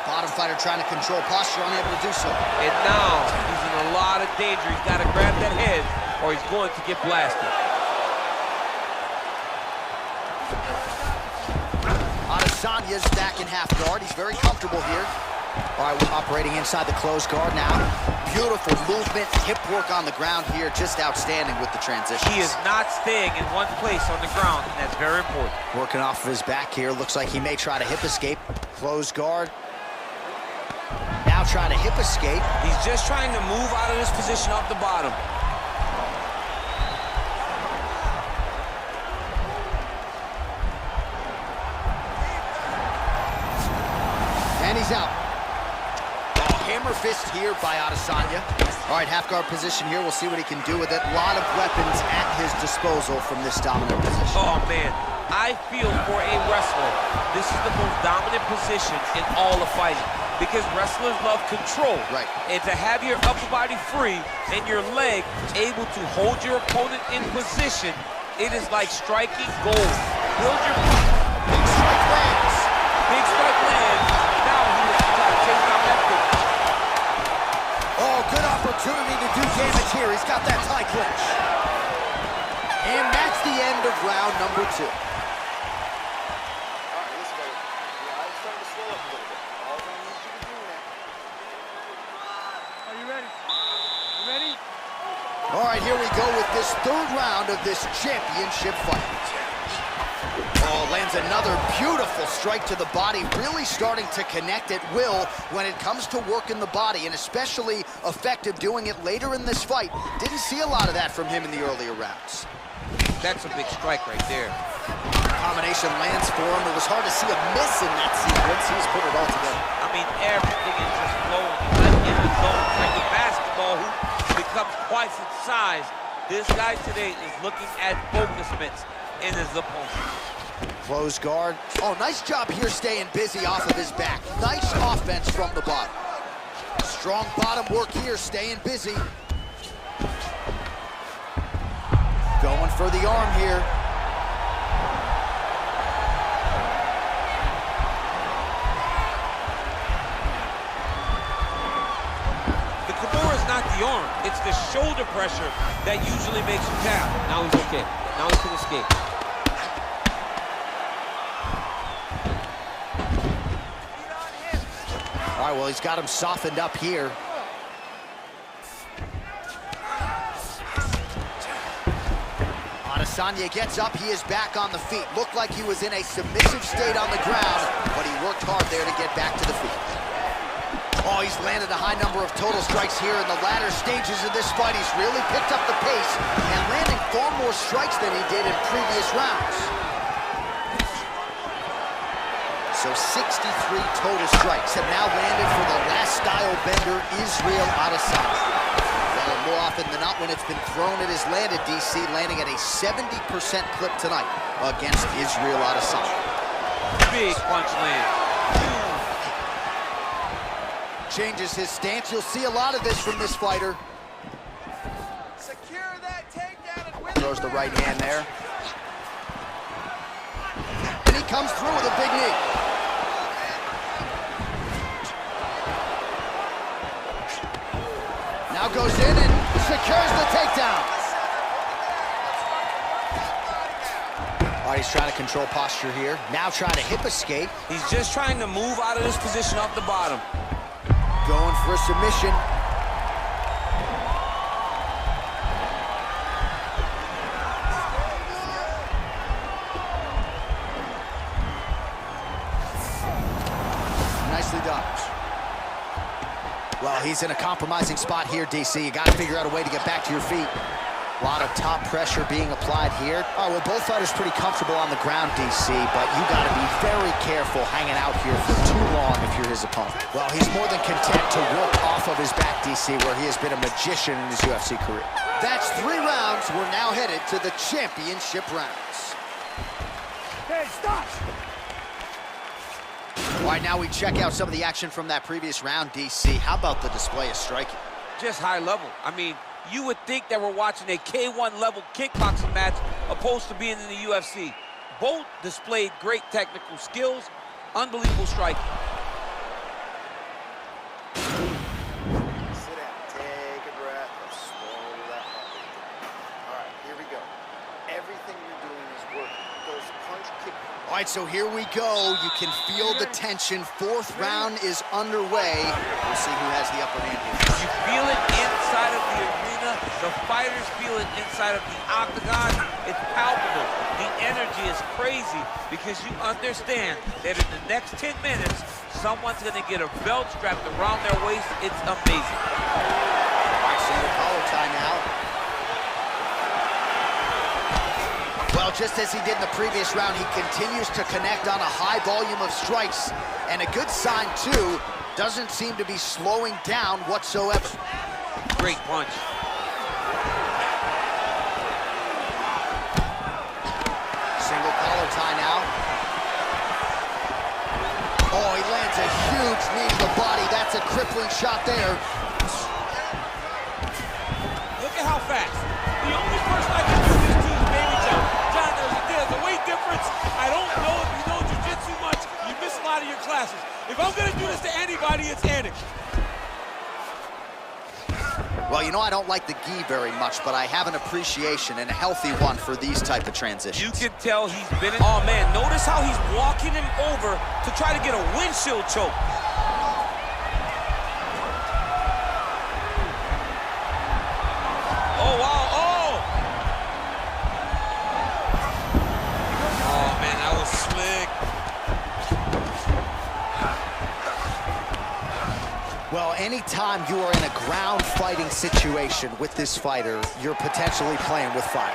Bottom fighter trying to control posture, unable to do so. And now he's in a lot of danger. He's got to grab that head or he's going to get blasted. Adesanya's back in half guard. He's very comfortable here. All right, we're operating inside the closed guard now. Beautiful movement, hip work on the ground here. Just outstanding with the transition. He is not staying in one place on the ground, and that's very important. Working off of his back here. Looks like he may try to hip escape. Closed guard. Now trying to hip escape. He's just trying to move out of this position off the bottom. And he's out. Oh, hammer fist here by Adesanya. All right, half guard position here. We'll see what he can do with it. A lot of weapons at his disposal from this dominant position. Oh, man. I feel for a wrestler, this is the most dominant position in all of fighting. because wrestlers love control. Right. And to have your upper body free and your leg able to hold your opponent in position, it is like striking gold. Build your... Big strike lands. Big strike lands. Now he was trying to chase down that kick. Oh, good opportunity to do damage here. He's got that tie clinch. And that's the end of round number 2. All right, listen, buddy. Yeah, I'm starting to slow up a little bit. All I need you to do now. Are you ready? You ready? All right, here we go with this 3rd round of this championship fight. Oh, lands another beautiful strike to the body, really starting to connect at will when it comes to working the body, and especially effective doing it later in this fight. Didn't see a lot of that from him in the earlier rounds. That's a big strike right there. Combination lands for him. It was hard to see a miss in that sequence. He's put it all together. I mean, everything is just flowing right in the zone. It's like a basketball hoop becomes twice its size. This guy today is looking at focus mitts in his opponent. Close guard. Oh, nice job here staying busy off of his back. Nice offense from the bottom. Strong bottom work here, staying busy. Going for the arm here. The Kimura is not the arm. It's the shoulder pressure that usually makes you tap. Now he's okay. Now he can escape. All right, well, he's got him softened up here. Adesanya gets up, he is back on the feet. Looked like he was in a submissive state on the ground, but he worked hard there to get back to the feet. Oh, he's landed a high number of total strikes here in the latter stages of this fight. He's really picked up the pace and landing far more strikes than he did in previous rounds. So 63 total strikes have now landed for the last style bender, Israel Adesanya. Well, more often than not, when it's been thrown, it has landed, DC, landing at a 70% clip tonight against Israel Adesanya. Big punch land. Changes his stance. You'll see a lot of this from this fighter. Secure that takedown and win. Throws the right hand there. And he comes through with a big knee. Now goes in and secures the takedown. All right, he's trying to control posture here. Now trying to hip escape. He's just trying to move out of this position off the bottom. Going for a submission. Nicely done. Well, he's in a compromising spot here, DC. You got to figure out a way to get back to your feet. A lot of top pressure being applied here. Oh, well, both fighters pretty comfortable on the ground, DC, but you got to be very careful hanging out here for too long if you're his opponent. Well, he's more than content to work off of his back, DC, where he has been a magician in his UFC career. That's 3 rounds. We're now headed to the championship rounds. Hey, stop! All right, now we check out some of the action from that previous round, DC. How about the display of striking? Just high level. I mean, you would think that we're watching a K1 level kickboxing match opposed to being in the UFC. Both displayed great technical skills, unbelievable striking. Sit down, take a breath, and slow that heart rate down. All right, here we go. Everything you're doing is working. Those punch, kick. All right, so here we go. You can feel the tension. 4th round is underway. We'll see who has the upper hand here. You feel it inside of the arena. The fighters feel it inside of the octagon. It's palpable. The energy is crazy because you understand that in the next 10 minutes, someone's going to get a belt strapped around their waist. It's amazing. All right, single collar tie now. Well, just as he did in the previous round, he continues to connect on a high volume of strikes. And a good sign, too, doesn't seem to be slowing down whatsoever. Great punch. Single collar tie now. Oh, he lands a huge knee to the body. That's a crippling shot there. Look at how fast. The only person I can do this to is Baby John. John, there's a weight difference. I don't know if you know jiu-jitsu much. You miss a lot of your classes. If I'm going to do this to anybody, it's Anik. Well, you know I don't like the gi very much, but I have an appreciation, and a healthy one, for these type of transitions. You can tell he's been in... Oh, man, notice how he's walking him over to try to get a windshield choke. Oh, wow, oh! Oh, man, that was slick. Well, anytime you are in a ground fighting situation with this fighter, you're potentially playing with fire.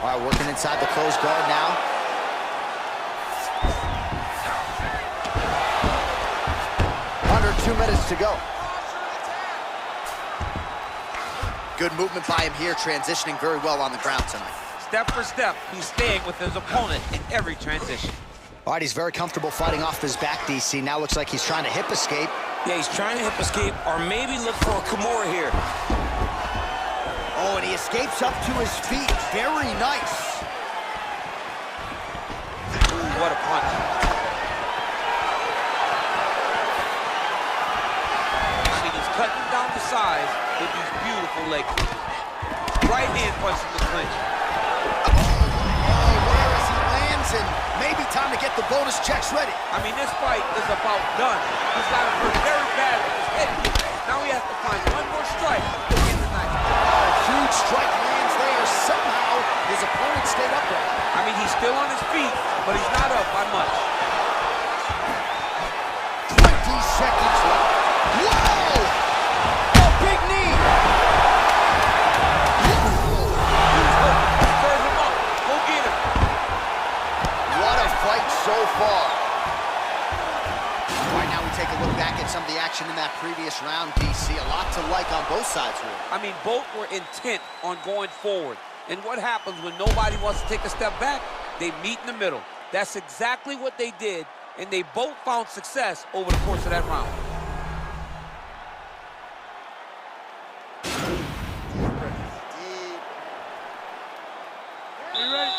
All right, working inside the closed guard now. Under 2 minutes to go. Good movement by him here, transitioning very well on the ground tonight. Step for step, he's staying with his opponent in every transition. All right, he's very comfortable fighting off his back, DC. Now looks like he's trying to hip escape. Yeah, he's trying to hip escape or maybe look for a Kimura here. Oh, and he escapes up to his feet. Very nice. Ooh, what a punch. See, he's cutting down the size with these beautiful leg kicks. Right hand punch in the clinch. And maybe time to get the bonus checks ready. I mean, this fight is about done. He's got him hurt very bad with his head kick. Now he has to find one more strike to end the night. Oh, huge strike lands there. Somehow his opponent stayed upright. I mean, he's still on his feet, but he's not up by much. 20 seconds left. Whoa! A big knee. Serve him up. Go get him. What a fight so far. All right, now we take a look back at some of the action in that previous round, DC. A lot to like on both sides, really. I mean, both were intent on going forward. And what happens when nobody wants to take a step back? They meet in the middle. That's exactly what they did, and they both found success over the course of that round. Are you ready?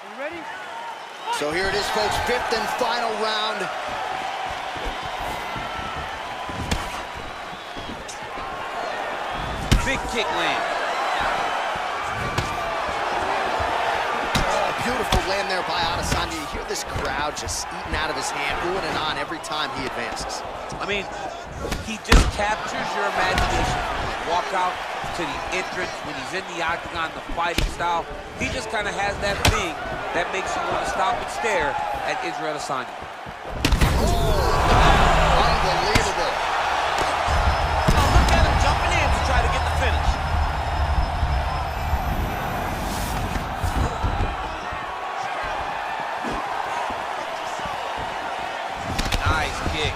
Are you ready? So here it is, folks, fifth and final round. Big kick land. Oh, beautiful land there by Adesanya. You hear this crowd just eating out of his hand, oohing and on every time he advances. I mean, he just captures your imagination. Walk out to the entrance when he's in the octagon, the fighting style. He just kind of has that thing that makes you want to stop and stare at Israel Adesanya. Unbelievable. Oh, look at him jumping in to try to get the finish. Nice kick.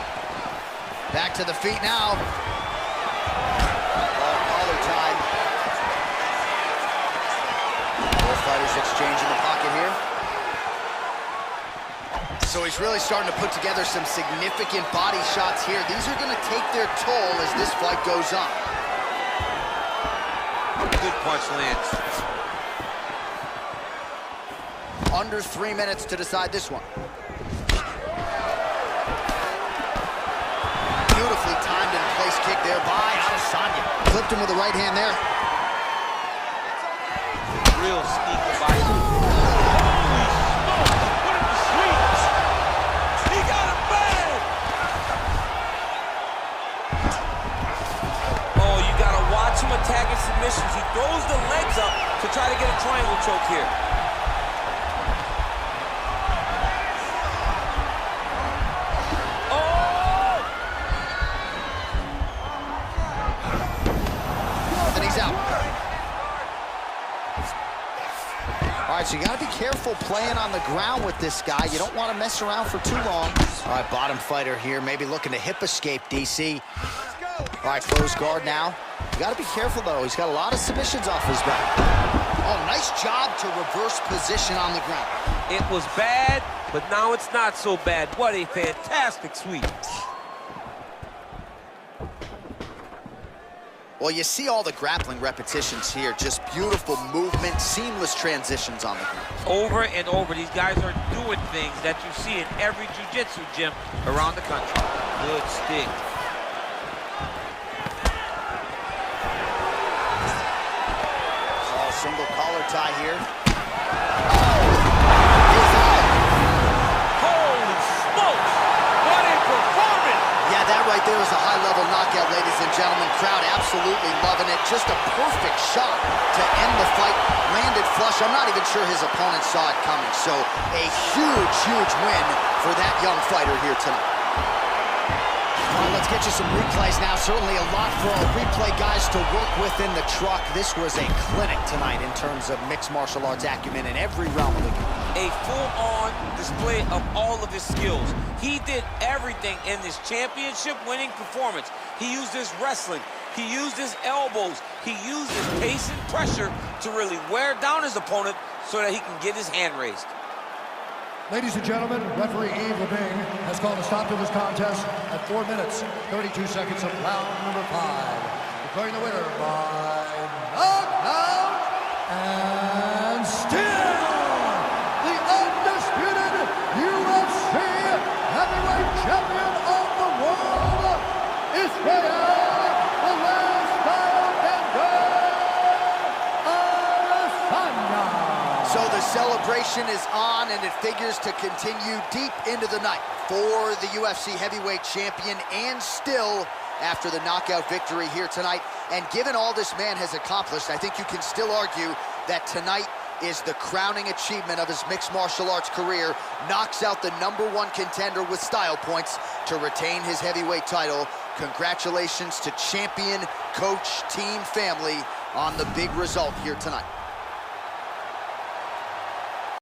Back to the feet now. Collar tied. Both fighters exchanging the pocket here. So he's really starting to put together some significant body shots here. These are going to take their toll as this fight goes on. Good punch lands. Under 3 minutes to decide this one. Beautifully timed and place kick there by Adesanya. Clipped him with the right hand there. Real sneaky body. Attacking submissions. He throws the legs up to try to get a triangle choke here. Oh! And he's out. All right, so you got to be careful playing on the ground with this guy. You don't want to mess around for too long. All right, bottom fighter here, maybe looking to hip escape, DC. All right, closed guard now. You got to be careful, though. He's got a lot of submissions off his back. Oh, nice job to reverse position on the ground. It was bad, but now it's not so bad. What a fantastic sweep. Well, you see all the grappling repetitions here. Just beautiful movement, seamless transitions on the ground. Over and over, these guys are doing things that you see in every jiu-jitsu gym around the country. Good stick. All single collar tie here. Holy smokes! What a performance! Yeah, that right there is a high-level knockout, ladies and gentlemen. Crowd absolutely loving it. Just a perfect shot to end the fight. Landed flush. I'm not even sure his opponent saw it coming. So a huge, huge win for that young fighter here tonight. All right, let's get you some replays now. Certainly a lot for our replay guys to work with in the truck. This was a clinic tonight in terms of mixed martial arts acumen in every realm of the game. A full-on display of all of his skills. He did everything in this championship-winning performance. He used his wrestling. He used his elbows. He used his pace and pressure to really wear down his opponent so that he can get his hand raised. Ladies and gentlemen, referee Yves Lebing has called a stop to this contest at 4 minutes, 32 seconds of round number 5. Declaring the winner by knockout and still the undisputed UFC heavyweight champion of the world, Israel. So the celebration is on, and it figures to continue deep into the night for the UFC heavyweight champion, and still after the knockout victory here tonight. And given all this man has accomplished, I think you can still argue that tonight is the crowning achievement of his mixed martial arts career. Knocks out the #1 contender with style points to retain his heavyweight title. Congratulations to champion, coach, team, family on the big result here tonight.